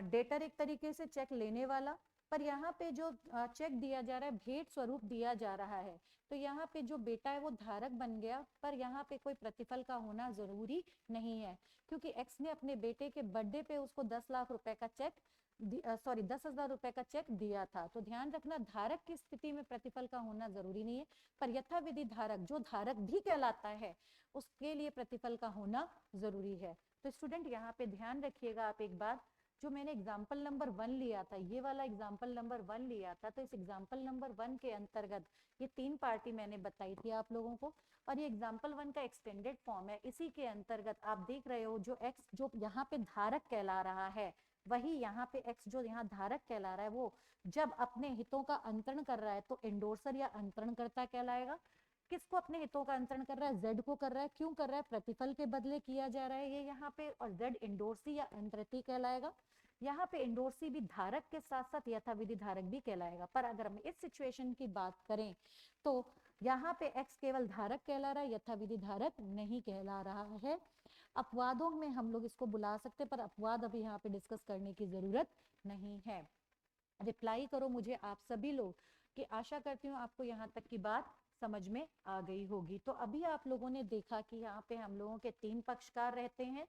डेटर, एक तरीके से चेक लेने वाला। पर यहाँ पे जो चेक दिया जा रहा है, भेंट स्वरूप दिया जा रहा है, तो यहाँ पे जो बेटा है वो धारक बन गया, पर यहाँ पे कोई प्रतिफल का होना जरूरी नहीं है, क्योंकि एक्स ने अपने बेटे के बर्थडे पे उसको 10 लाख रुपए का चेक 10,000 रुपए का चेक दिया था। तो ध्यान रखना, धारक की स्थिति में प्रतिफल का होना जरूरी नहीं है, पर यथाविधि धारक, जो धारक भी कहलाता है, उसके लिए प्रतिफल का होना जरूरी है। तो स्टूडेंट यहाँ पे ध्यान रखिएगा आप एक बात, जो मैंने एग्जाम्पल नंबर 1 लिया था, ये वाला एग्जाम्पल नंबर 1 लिया था, तो इस एग्जाम्पल नंबर 1 के अंतर्गत ये 3 पार्टी मैंने बताई थी आप लोगों को, और ये एग्जाम्पल 1 का एक्सटेंडेड फॉर्म है। इसी के अंतर्गत आप देख रहे हो जो एक्स जो यहाँ पे धारक कहला रहा है, वही यहाँ पे एक्स जो यहाँ धारक कहला रहा है, वो जब अपने हितों का अंतरण कर रहा है तो एंडोर्सर या अंतरणकर्ता कहलाएगा। किसको अपने हितों का अंतरण कर रहा है? जेड को कर रहा है। क्यों कर रहा है? प्रतिफल के बदले किया जा रहा है ये यहाँ पे, और जेड एंडोर्सी या अंतरती कहलाएगा। यहाँ पे एंडोर्सी भी धारक के साथ साथ यथाविधि धारक भी कहलाएगा। पर अगर हम इस सिचुएशन की बात करें तो यहाँ पे एक्स केवल धारक कहला रहा है, यथाविधि धारक नहीं कहला रहा है। अपवादों में हम लोग इसको बुला सकते, पर अपवाद अभी यहाँ पे डिस्कस करने की जरूरत नहीं है। रिप्लाई करो मुझे आप सभी लोग, कि आशा करती हूँ आपको यहाँ तक की बात समझ में आ गई होगी। तो अभी आप लोगों ने देखा कि यहाँ पे हम लोगों के 3 पक्षकार रहते हैं,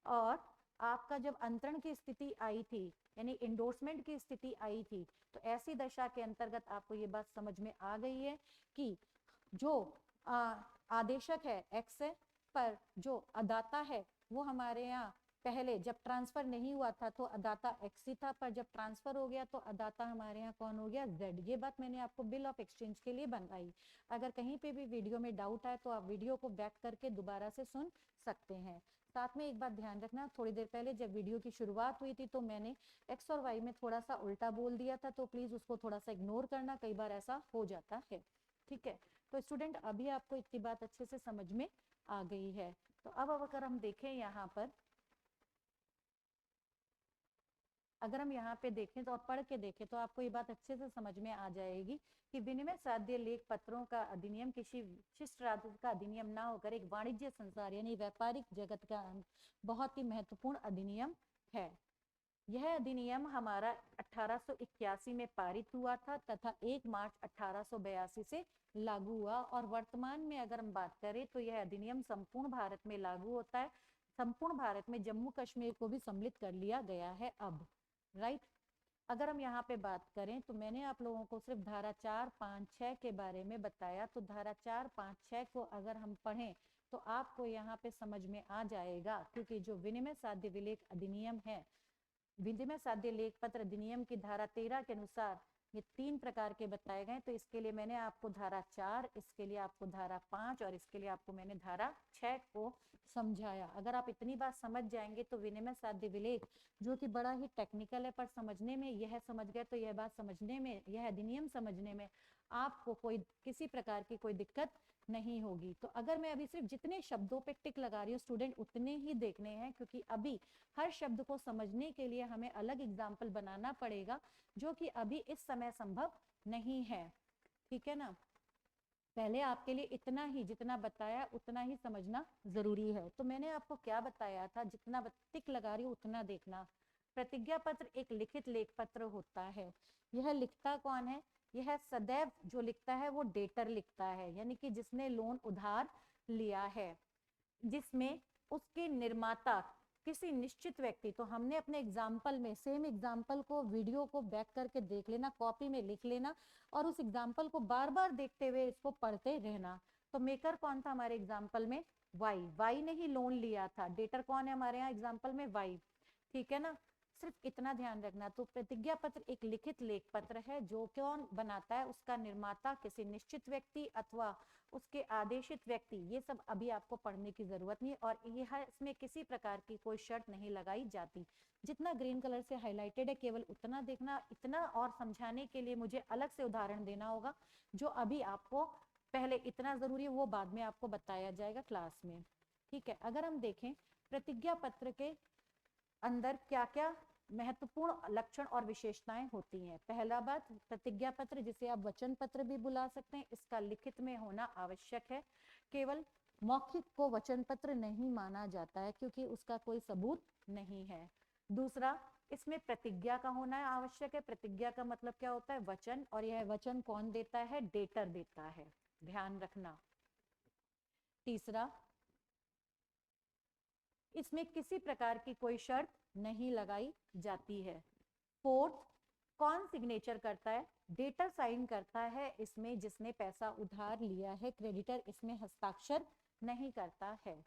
और आपका जब अंतरण की स्थिति आई थी, यानी इंडोर्समेंट की स्थिति आई थी, तो ऐसी दशा के अंतर्गत आपको ये बात समझ में आ गई है कि जो आदेशक है एक्स है, पर जो अदाता है वो हमारे यहाँ पहले जब ट्रांसफर नहीं हुआ था तो अदाता एक्स ही था, पर जब ट्रांसफर हो गया तो अदाता हमारे यहाँ कौन हो गया? जेड। ये बात मैंने आपको बिल ऑफ एक्सचेंज के लिए बनाई। अगर कहीं पे भी वीडियो में डाउट आए तो आप वीडियो को बैक करके दोबारा से सुन सकते हैं। साथ में एक बात ध्यान रखना, थोड़ी देर पहले जब वीडियो की शुरुआत हुई थी तो मैंने एक्स और वाई में थोड़ा सा उल्टा बोल दिया था, तो प्लीज उसको थोड़ा सा इग्नोर करना, कई बार ऐसा हो जाता है। ठीक है, तो स्टूडेंट अभी आपको इतनी बात अच्छे से समझ में आ गई है। तो अब अगर हम देखें यहाँ पर, अगर हम यहाँ पे देखें तो और पढ़ के देखें तो आपको ये बात अच्छे से समझ में आ जाएगी कि विनिमय साध्य लेख पत्रों का अधिनियम किसी विशिष्ट राज्य का अधिनियम ना होकर एक वाणिज्य संसार यानी व्यापारिक जगत का बहुत ही महत्वपूर्ण अधिनियम है। यह अधिनियम हमारा 1881 में पारित हुआ था तथा 1 मार्च 1882 से लागू हुआ, और वर्तमान में अगर हम बात करें तो यह अधिनियम संपूर्ण भारत में लागू होता है। संपूर्ण भारत में जम्मू कश्मीर को भी सम्मिलित कर लिया गया है अब, राइट। अगर हम यहाँ पे बात करें तो मैंने आप लोगों को सिर्फ धारा 4, 5, 6 के बारे में बताया, तो धारा 4, 5, 6 को अगर हम पढ़ें तो आपको यहाँ पे समझ में आ जाएगा, क्योंकि जो विनिमय साध्य विलेख अधिनियम है, विनिमय साध्य लेख पत्र अधिनियम की धारा 13 के अनुसार ये 3 प्रकार के बताए गए। तो इसके लिए मैंने आपको धारा 4, इसके लिए आपको धारा 5 और इसके लिए आपको मैंने धारा 6 को समझाया। अगर आप इतनी बात समझ जाएंगे तो विनिमय साध्य विलेख, जो कि बड़ा ही टेक्निकल है, पर समझने में, यह समझ गए तो यह बात समझने में, यह अधिनियम समझने में आपको कोई किसी प्रकार की कोई दिक्कत नहीं होगी। तो अगर मैं अभी सिर्फ जितने शब्दों पे टिक लगा रही हूँ स्टूडेंट, उतने ही देखने हैं, क्योंकि अभी हर शब्द को समझने के लिए हमें अलग एग्जाम्पल बनाना पड़ेगा, जो कि अभी इस समय संभव नहीं है। ठीक है ना, पहले आपके लिए इतना ही, जितना बताया उतना ही समझना जरूरी है। तो मैंने आपको क्या बताया था, जितना टिक लगा रही हूँ उतना देखना। प्रतिज्ञा पत्र एक लिखित लेख पत्र होता है। यह लिखता कौन है? यह सदैव जो लिखता है वो डेटर लिखता है, यानी कि जिसने लोन उधार लिया है, जिसमें उसके निर्माता किसी निश्चित व्यक्ति, तो हमने अपने एग्जाम्पल में, सेम एग्जाम्पल को, वीडियो को बैक करके देख लेना, कॉपी में लिख लेना, और उस एग्जाम्पल को बार बार देखते हुए इसको पढ़ते रहना। तो मेकर कौन था हमारे एग्जाम्पल में? वाई। वाई ने ही लोन लिया था। डेटर कौन है हमारे यहाँ एग्जाम्पल में? वाई। ठीक है ना। सिर्फ इतना ध्यान रखना। तो प्रतिज्ञा पत्र एक लिखित लेख पत्र है जो कौन बनाता है, उसका निर्माता किसी निश्चित व्यक्ति अथवा उसके आदेशित व्यक्ति, ये सब अभी आपको पढ़ने की जरूरत नहीं। और यह इसमें किसी प्रकार की कोई शर्त नहीं लगाई जाती। जितना ग्रीन कलर से हाईलाइटेड है केवल उतना देखना। इतना और समझाने के लिए मुझे अलग से उदाहरण देना होगा, जो अभी आपको पहले इतना जरूरी है वो बाद में आपको बताया जाएगा क्लास में। ठीक है, अगर हम देखें प्रतिज्ञा पत्र के अंदर क्या क्या महत्वपूर्ण लक्षण और विशेषताएं होती हैं। पहला बात, प्रतिज्ञा पत्र जिसे आप वचन पत्र भी बुला सकते हैं, इसका लिखित में होना आवश्यक है। केवल मौखिक को वचन पत्र नहीं माना जाता है क्योंकि उसका कोई सबूत नहीं है। दूसरा, इसमें प्रतिज्ञा का होना आवश्यक है। प्रतिज्ञा का मतलब क्या होता है, वचन, और यह वचन कौन देता है, डेटर देता है, ध्यान रखना। तीसरा, इसमें किसी प्रकार की कोई शर्त नहीं लगाई जाती है। फोर्थ, कौन सिग्नेचर करता है, डेटर साइन करता है इसमें जिसने पैसा उधार लिया है, क्रेडिटर इसमें हस्ताक्षर नहीं करता है।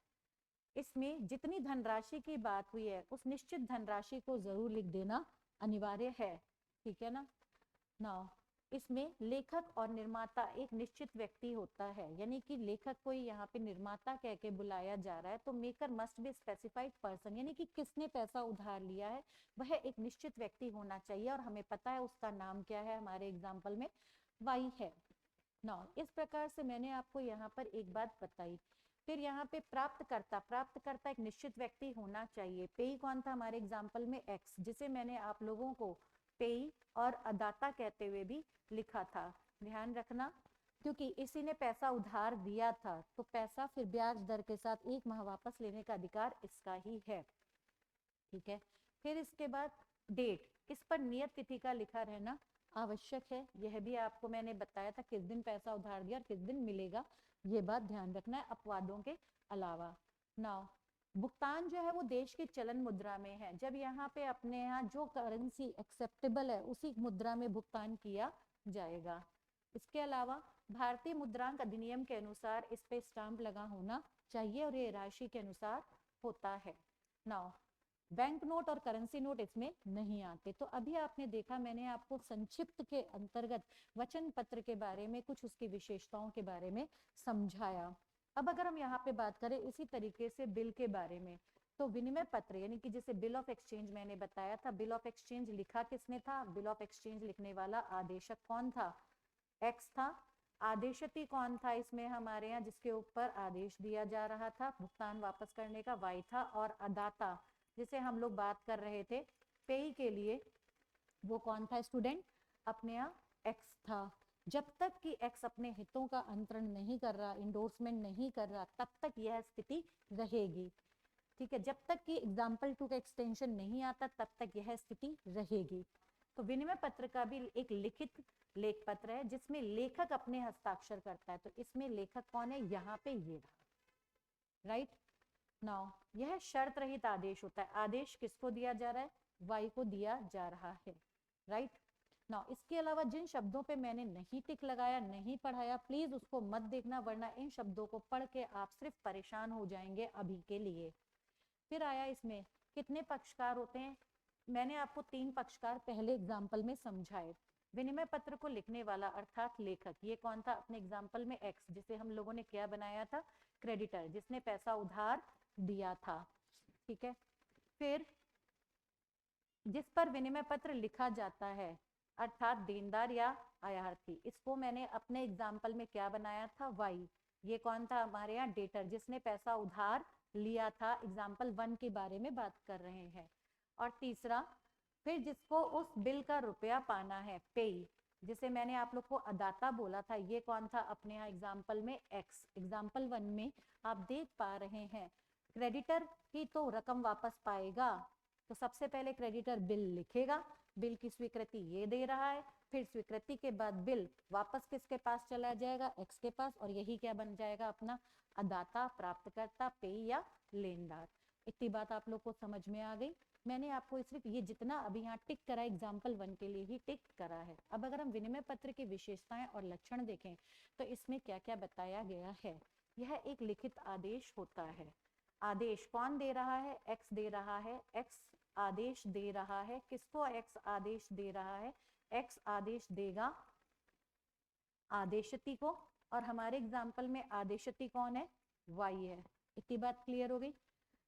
इसमें जितनी धनराशि की बात हुई है उस निश्चित धनराशि को जरूर लिख देना अनिवार्य है, ठीक है ना। नाउ इसमें लेखक और निर्माता एक निश्चित व्यक्ति होता है, यानी कि लेखक को यहाँ पे निर्माता कह के बुलाया जा रहा है। तो maker must be specified person, यानी कि किसने पैसा उधार लिया है वह एक निश्चित व्यक्ति होना चाहिए, और हमें पता है उसका नाम क्या है, हमारे एग्जाम्पल में वाई है। नाउ इस प्रकार से मैंने आपको यहाँ पर एक बात बताई। फिर यहाँ पे प्राप्तकर्ता, प्राप्तकर्ता एक निश्चित व्यक्ति होना चाहिए। पेई कौन था हमारे एग्जाम्पल में, एक्स, जिसे मैंने आप लोगों को पेई और अदाता कहते हुए भी लिखा था, ध्यान रखना, क्योंकि इसी ने पैसा उधार दिया था तो पैसा फिर ब्याज दर के साथ 1 माह वापस लेने का अधिकार इसका ही है, ठीक है। फिर इसके बाद डेट, इस पर नियत तिथि का लिखा रहना आवश्यक है। यह भी आपको मैंने बताया था किस दिन पैसा उधार दिया और किस दिन मिलेगा, ये बात ध्यान रखना है अपवादों के अलावा। नाउ भुगतान जो है वो देश की चलन मुद्रा में है। जब यहाँ पे अपने यहाँ जो करेंसी एक्सेप्टेबल है उसी मुद्रा में भुगतान किया जाएगा। इसके अलावा भारतीय मुद्रांक अधिनियम के अनुसार इस पे स्टाम्प लगा होना चाहिए और ये राशि के अनुसार होता है। नाउ बैंक नोट और करेंसी नोट इसमें नहीं आते। तो अभी आपने देखा, मैंने आपको संक्षिप्त के अंतर्गत वचन पत्र के बारे में कुछ उसकी विशेषताओं के बारे में समझाया। अब अगर हम यहाँ पे बात करें इसी तरीके से बिल के बारे में, तो विनिमय पत्र यानी कि जैसे बिल ऑफ एक्सचेंज मैंने बताया था, बिल ऑफ एक्सचेंज लिखा किसने था, बिल ऑफ एक्सचेंज लिखने वाला आदेशक कौन था, एक्स था। आदेशती कौन था इसमें हमारे यहाँ, जिसके ऊपर आदेश दिया जा रहा था भुगतान वापस करने का, वाई था। और अदाता जिसे हम लोग बात कर रहे थे पेई के लिए, वो कौन था स्टूडेंट, अपने यहाँ एक्स था। जब तक कि एक्स अपने हितों का अंतरण नहीं कर रहा, इंडोर्समेंट नहीं कर रहा, तब तक यह स्थिति रहेगी, ठीक है। जब तक कि एग्जाम्पल 2 का एक्सटेंशन नहीं आता तब तक यह स्थिति रहेगी। तो विनिमय पत्र का भी एक लिखित लेख पत्र है जिसमें लेखक अपने हस्ताक्षर करता है। तो इसमें लेखक कौन है, यहाँ पे ये रहा, राइट। नाउ यह शर्त रहित आदेश होता है। आदेश किसको दिया जा रहा है, वाई को दिया जा रहा है, राइट। नाउ इसके अलावा जिन शब्दों पे मैंने नहीं टिक लगाया, नहीं पढ़ाया, प्लीज उसको मत देखना, वरना इन शब्दों को पढ़ के आप सिर्फ परेशान हो जाएंगे अभी के लिए। फिर आया इसमें कितने पक्षकार होते हैं, मैंने आपको 3 पक्षकार पहले एग्जाम्पल में समझाए। विनिमय पत्र को लिखने वाला अर्थात लेखक, ये कौन था अपने एग्जाम्पल में एक्स, जिसे हम लोगों ने क्या बनाया था, क्रेडिटर, जिसने पैसा उधार दिया था, ठीक है। फिर जिस पर विनिमय पत्र लिखा जाता है अर्थात देनदार या आयार्थी, इसको मैंने अपने एग्जाम्पल में क्या बनाया था, वाई। ये कौन था हमारे यहाँ, डेटर, जिसने पैसा उधार लिया था, एग्जाम्पल 1 के बारे में बात कर रहे हैं। और तीसरा, फिर जिसको उस बिल का रुपया पाना है, पेई, जिसे मैंने आप लोग को अदाता बोला था, ये कौन था अपने यहाँ एग्जाम्पल में एक्स। एग्जाम्पल 1 में आप देख पा रहे हैं क्रेडिटर ही तो रकम वापस पाएगा, तो सबसे पहले क्रेडिटर बिल लिखेगा, बिल की स्वीकृति ये दे रहा है, फिर स्वीकृति के बाद बिल वापस किसके पास चला जाएगा, एक्स के पास, और यही क्या बन जाएगा अपना अदाता, प्राप्तकर्ता, पेई या लेनदार। इतनी बात आप लोग को समझ में आ गई। मैंने आपको सिर्फ ये जितना अभी यहाँ टिक करा एग्जाम्पल 1 के लिए ही टिक करा है। अब अगर हम विनिमय पत्र की विशेषताएं और लक्षण देखें तो इसमें क्या क्या बताया गया है। यह एक लिखित आदेश होता है। आदेश कौन दे रहा है, एक्स दे रहा है। एक्स आदेश दे रहा है। किसको x आदेश दे रहा है? x आदेश देगा आदेशति को, और हमारे एग्जाम्पल में आदेशति कौन है? y है। इतनी बात क्लियर हो गई।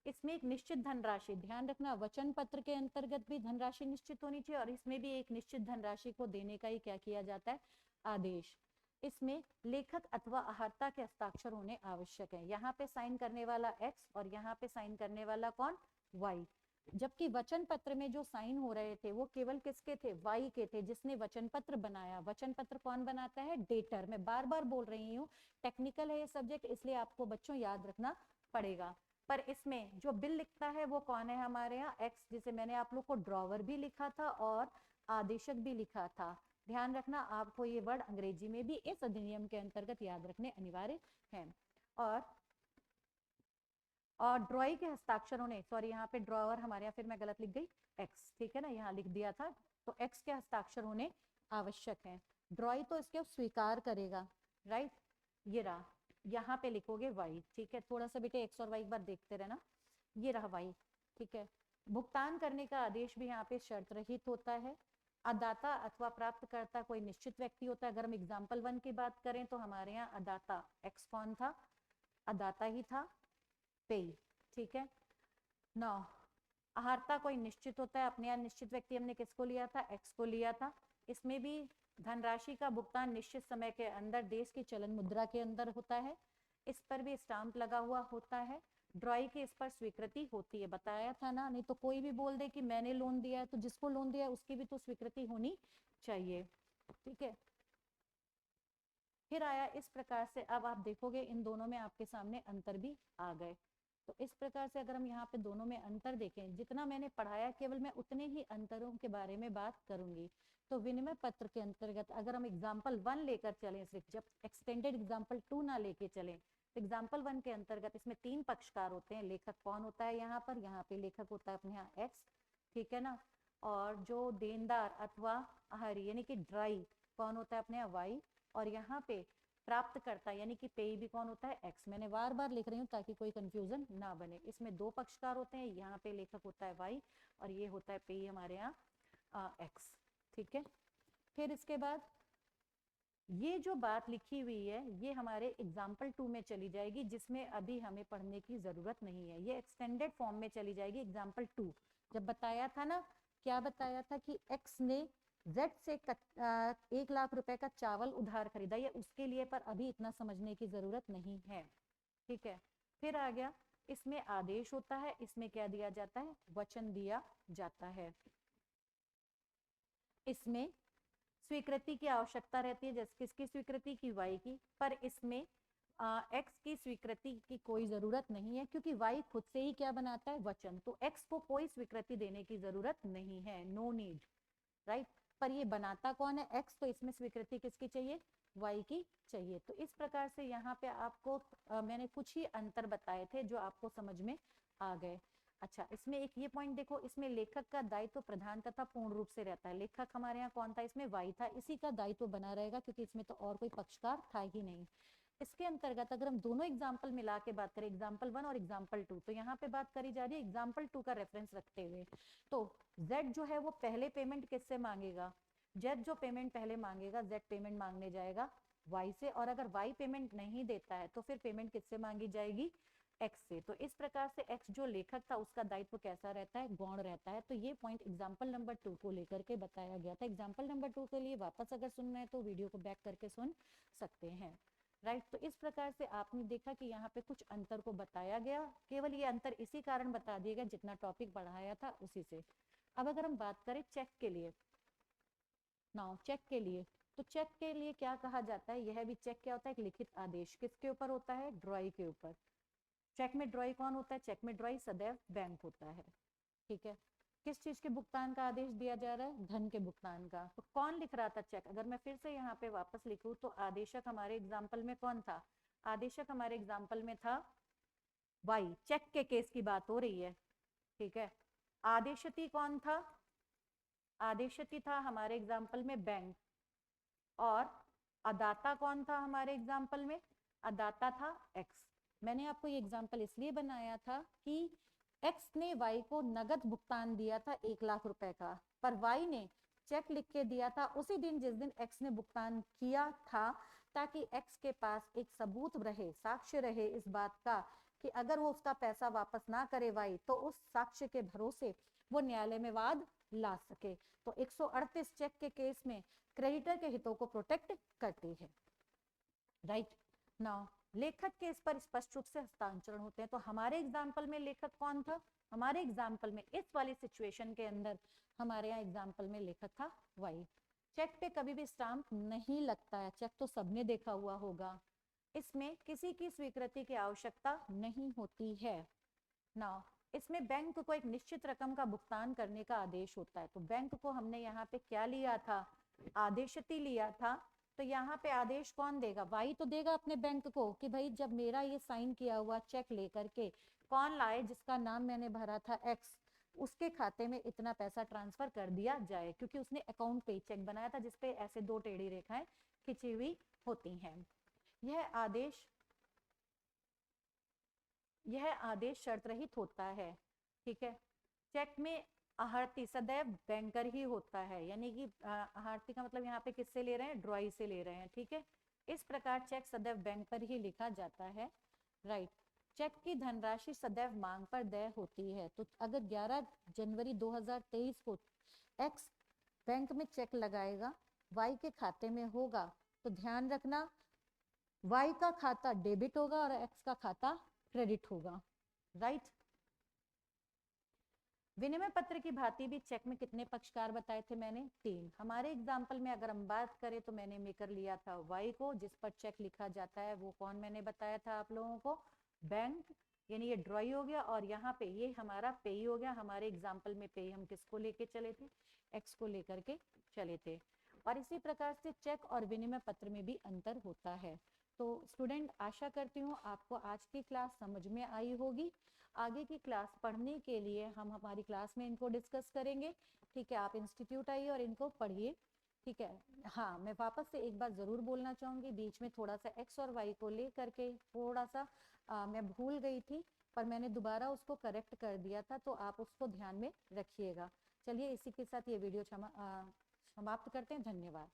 इसमें एक निश्चित धनराशि, ध्यान रखना वचन पत्र के अंतर्गत भी धनराशि निश्चित होनी चाहिए, और इसमें भी एक निश्चित धनराशि को देने का ही क्या किया जाता है? आदेश। इसमें लेखक अथवा आहर्ता के हस्ताक्षर होने आवश्यक है। यहाँ पे साइन करने वाला x और यहाँ पे साइन करने वाला कौन? y। जबकि वचन पत्र में जो साइन हो रहे थे वो केवल किसके थे? y के थे, जिसने वचन पत्र बनाया। वचन पत्र कौन बनाता है? डेटर। मैं बार बार बोल रही हूँ, टेक्निकल है ये सब्जेक्ट, इसलिए आपको बच्चों याद रखना पड़ेगा। पर इसमें जो बिल लिखता है वो कौन है हमारे यहाँ? x, जिसे मैंने आप लोग को ड्रॉवर भी लिखा था और आदेशक भी लिखा था। ध्यान रखना, आपको ये वर्ड अंग्रेजी में भी इस अधिनियम के अंतर्गत याद रखने अनिवार्य हैं। और ड्रॉई के हस्ताक्षर होने, सॉरी यहाँ पे ड्रॉवर हमारे यहाँ, फिर मैं गलत लिख गई, x, ठीक है ना, यहाँ लिख दिया था, तो x के हस्ताक्षर होने आवश्यक है। ड्रॉई तो इसके स्वीकार करेगा, राइट, ये रहा, यहाँ पे लिखोगे y, ठीक है। थोड़ा सा बेटे x और y एक बार देखते रहना, ये रहा y, ठीक है। भुगतान करने का आदेश भी यहाँ पे शर्त रहित होता है। अदाता अथवा प्राप्तकर्ता कोई निश्चित व्यक्ति होता है। अगर हम एग्जाम्पल 1 की बात करें तो हमारे यहाँ अदाता x कौन था? अदाता ही था, पेई, ठीक है। 9, आहर्ता कोई निश्चित होता है। अपने यहाँ निश्चित व्यक्ति हमने किसको लिया था? x को लिया था। इसमें भी धनराशि का भुगतान निश्चित समय के अंदर देश की चलन मुद्रा के अंदर होता है। इस पर भी स्टाम्प लगा हुआ होता है। ड्रॉई की इस पर स्वीकृति होती है, बताया था ना, नहीं तो कोई भी बोल दे कि मैंने लोन दिया है, तो जिसको लोन दिया है उसकी भी तो स्वीकृति होनी चाहिए, ठीक है। फिर आया इस प्रकार से, अब आप देखोगे इन दोनों में आपके सामने अंतर भी आ गए। तो इस प्रकार से अगर हम यहाँ पे दोनों में अंतर देखें, जितना मैंने पढ़ाया केवल मैं उतने ही अंतरों के बारे में बात करूंगी। तो विनिमय पत्र के अंतर्गत अगर हम एग्जाम्पल 1 लेकर चलें, सिर्फ जब एक्सटेंडेड एग्जाम्पल 2 ना लेके चलें, तो एग्जाम्पल 1 के अंतर्गत इसमें 3 पक्षकार होते हैं। लेखक कौन होता है? यहाँ पे लेखक होता है अपने यहाँ x, ठीक है ना। और जो देनदार अथवा आहारी यानी कि ड्राई कौन होता है? अपने यहाँ y। और यहाँ पे प्राप्त करता यानी कि पेई भी कौन होता है? x। मैंने बार बार लिख रही हूँ ताकि कोई कंफ्यूजन ना बने। इसमें 2 पक्षकार होते हैं, यहाँ पे लेखक होता है y और ये होता है पेई हमारे यहाँ x, ठीक है। फिर इसके बाद ये जो बात लिखी हुई है ये हमारे एग्जाम्पल 2 में चली जाएगी, जिसमें अभी हमें पढ़ने की जरूरत नहीं है। ये एक्सटेंडेड फॉर्म में चली जाएगी एग्जाम्पल 2। जब बताया था ना, क्या बताया था कि x ने Z से 1 लाख रुपए का चावल उधार खरीदा, ये उसके लिए, पर अभी इतना समझने की जरूरत नहीं है, ठीक है। फिर आ गया, इसमें आदेश होता है, इसमें क्या दिया जाता है? वचन दिया जाता है। इसमें स्वीकृति की आवश्यकता रहती है, जैसे किसकी स्वीकृति की? y की। पर इसमें x की स्वीकृति की कोई जरूरत नहीं है, क्योंकि y खुद से ही क्या बनाता है? वचन। तो x को कोई स्वीकृति देने की जरूरत नहीं है, नो नीड, राइट। पर ये बनाता कौन है? x, तो इसमें स्वीकृति किसकी चाहिए? y की चाहिए। तो इस प्रकार से यहाँ पे आपको मैंने कुछ ही अंतर बताए थे जो आपको समझ में आ गए। अच्छा, इसमें एक ये पॉइंट देखो, इसमें लेखक का दायित्व प्रधान तथा पूर्ण रूप से रहता है। लेखक हमारे यहाँ कौन था? इसमें y था, इसी का दायित्व बना रहेगा, क्योंकि इसमें तो और कोई पक्षकार था ही नहीं। इसके अंतर्गत अगर हम दोनों एग्जाम्पल मिला के बात करें, एग्जाम्पल 1 और एग्जाम्पल 2, तो यहाँ पे बात करी जा रही है एग्जाम्पल 2 का रेफरेंस रखते हुए। तो Z जो है वो पहले पेमेंट किससे मांगेगा? Z जो पेमेंट पहले मांगेगा, Z पेमेंट मांगने जाएगा Y से, और अगर Y पेमेंट नहीं देता है तो फिर पेमेंट किससे मांगी जाएगी? X से। तो इस प्रकार से X जो लेखक था उसका दायित्व कैसा रहता है? गौण रहता है। तो ये पॉइंट एग्जाम्पल नंबर 2 को लेकर के बताया गया था। एग्जाम्पल नंबर 2 के लिए वापस अगर सुनना है तो वीडियो को बैक करके सुन सकते हैं, राइट। तो इस प्रकार से आपने देखा कि यहाँ पे कुछ अंतर को बताया गया, केवल ये अंतर इसी कारण बता दिया गया जितना टॉपिक पढ़ाया था उसी से। अब अगर हम बात करें चेक के लिए, नाउ चेक के लिए, तो चेक के लिए क्या कहा जाता है? यह भी चेक क्या होता है? एक लिखित आदेश। किसके ऊपर होता है? ड्रॉई के ऊपर। चेक में ड्रॉई कौन होता है? चेक में ड्रॉई सदैव बैंक होता है, ठीक है। किस चीज के भुगतान का आदेश दिया जा रहा है? धन के भुगतान का। तो कौन लिख रहा था चेक? अगर मैं फिर से यहाँ पे वापस लिखूं तो आदेशक हमारे एग्जाम्पल में कौन था? आदेशक हमारे एग्जाम्पल में था y। चेक के केस की बात हो रही है, ठीक है। आदेशति कौन था? आदेशति था हमारे एग्जाम्पल में बैंक। और अदाता कौन था हमारे एग्जाम्पल में? अदाता था x। मैंने आपको ये एग्जाम्पल इसलिए बनाया था कि एक्स ने वाई को नगद भुगतान दिया था 1 लाख रुपए का, पर वाई ने चेक लिख के दिया था उसी दिन जिस दिन एक्स ने भुगतान किया था, ताकि एक्स के पास एक सबूत रहे, साक्ष्य रहे इस बात का कि अगर वो उसका पैसा वापस ना करे वाई, तो उस साक्ष्य के भरोसे वो न्यायालय में वाद ला सके। तो 138 चेक के केस में क्रेडिटर के हितों को प्रोटेक्ट करती है। राइट नाउ लेखक के इस पर स्पष्ट रूप से हस्ताक्षरण होते हैं। तो हमारे एग्जाम्पल में लेखक कौन था? हमारे एग्जाम्पल में इस वाली सिचुएशन के अंदर हमारे यहाँ एग्जाम्पल में लेखक था वाई। चेक पे कभी भी स्टाम्प नहीं लगता है, चेक तो सबने देखा हुआ होगा। इसमें किसी की स्वीकृति की आवश्यकता नहीं होती है। नाउ इसमें बैंक को एक निश्चित रकम का भुगतान करने का आदेश होता है। तो बैंक को हमने यहाँ पे क्या लिया था? आदेशति लिया था। तो यहाँ पे आदेश कौन देगा? वाई तो देगा अपने बैंक को कि भाई जब मेरा ये साइन किया हुआ चेक लेकर के कौन लाए, जिसका नाम मैंने भरा था एक्स, उसके खाते में इतना पैसा ट्रांसफर कर दिया जाए, क्योंकि उसने अकाउंट पे चेक बनाया था जिसपे ऐसे 2 टेढ़ी रेखाएं खिंची हुई होती हैं। यह आदेश शर्त रहित होता है। ठीक है, चेक में आहर्ती सदैव बैंकर ही होता है, यानी कि आहर्ती का मतलब यहाँ पे किससे ले रहे हैं? ड्रॉई से ले रहे हैं। ठीक है, इस प्रकार चेक सदैव बैंक पर ही लिखा जाता है। राइट, चेक की धनराशि सदैव मांग पर देय होती है। तो अगर 11 जनवरी 2023 को एक्स बैंक में चेक लगाएगा, वाई के खाते में होगा, तो ध्यान रखना वाई का खाता डेबिट होगा और एक्स का खाता क्रेडिट होगा। राइट, विनिमय पत्र की भांति भी चेक में कितने पक्षकार बताए थे मैंने? 3। हमारे एग्जाम्पल में अगर हम बात करें तो मैंने मेकर लिया था वाई को, जिस पर चेक लिखा जाता है वो कौन मैंने बताया था आप लोगों को? बैंक, यानी ये ड्रॉई हो गया, और यहाँ पे ये हमारा पेई हो गया। हमारे एग्जाम्पल में पेई हम किसको लेके चले थे? एक्स को लेकर के चले थे। और इसी प्रकार से चेक और विनिमय पत्र में भी अंतर होता है। तो स्टूडेंट, आशा करती हूँ आपको आज की क्लास समझ में आई होगी। आगे की क्लास पढ़ने के लिए हम हमारी क्लास में इनको डिस्कस करेंगे। ठीक है, आप इंस्टीट्यूट आइए और इनको पढ़िए। ठीक है, हाँ मैं वापस से एक बात जरूर बोलना चाहूंगी, बीच में थोड़ा सा एक्स और वाई को ले करके थोड़ा सा मैं भूल गई थी, पर मैंने दोबारा उसको करेक्ट कर दिया था, तो आप उसको ध्यान में रखिएगा। चलिए इसी के साथ ये वीडियो समाप्त करते हैं। धन्यवाद।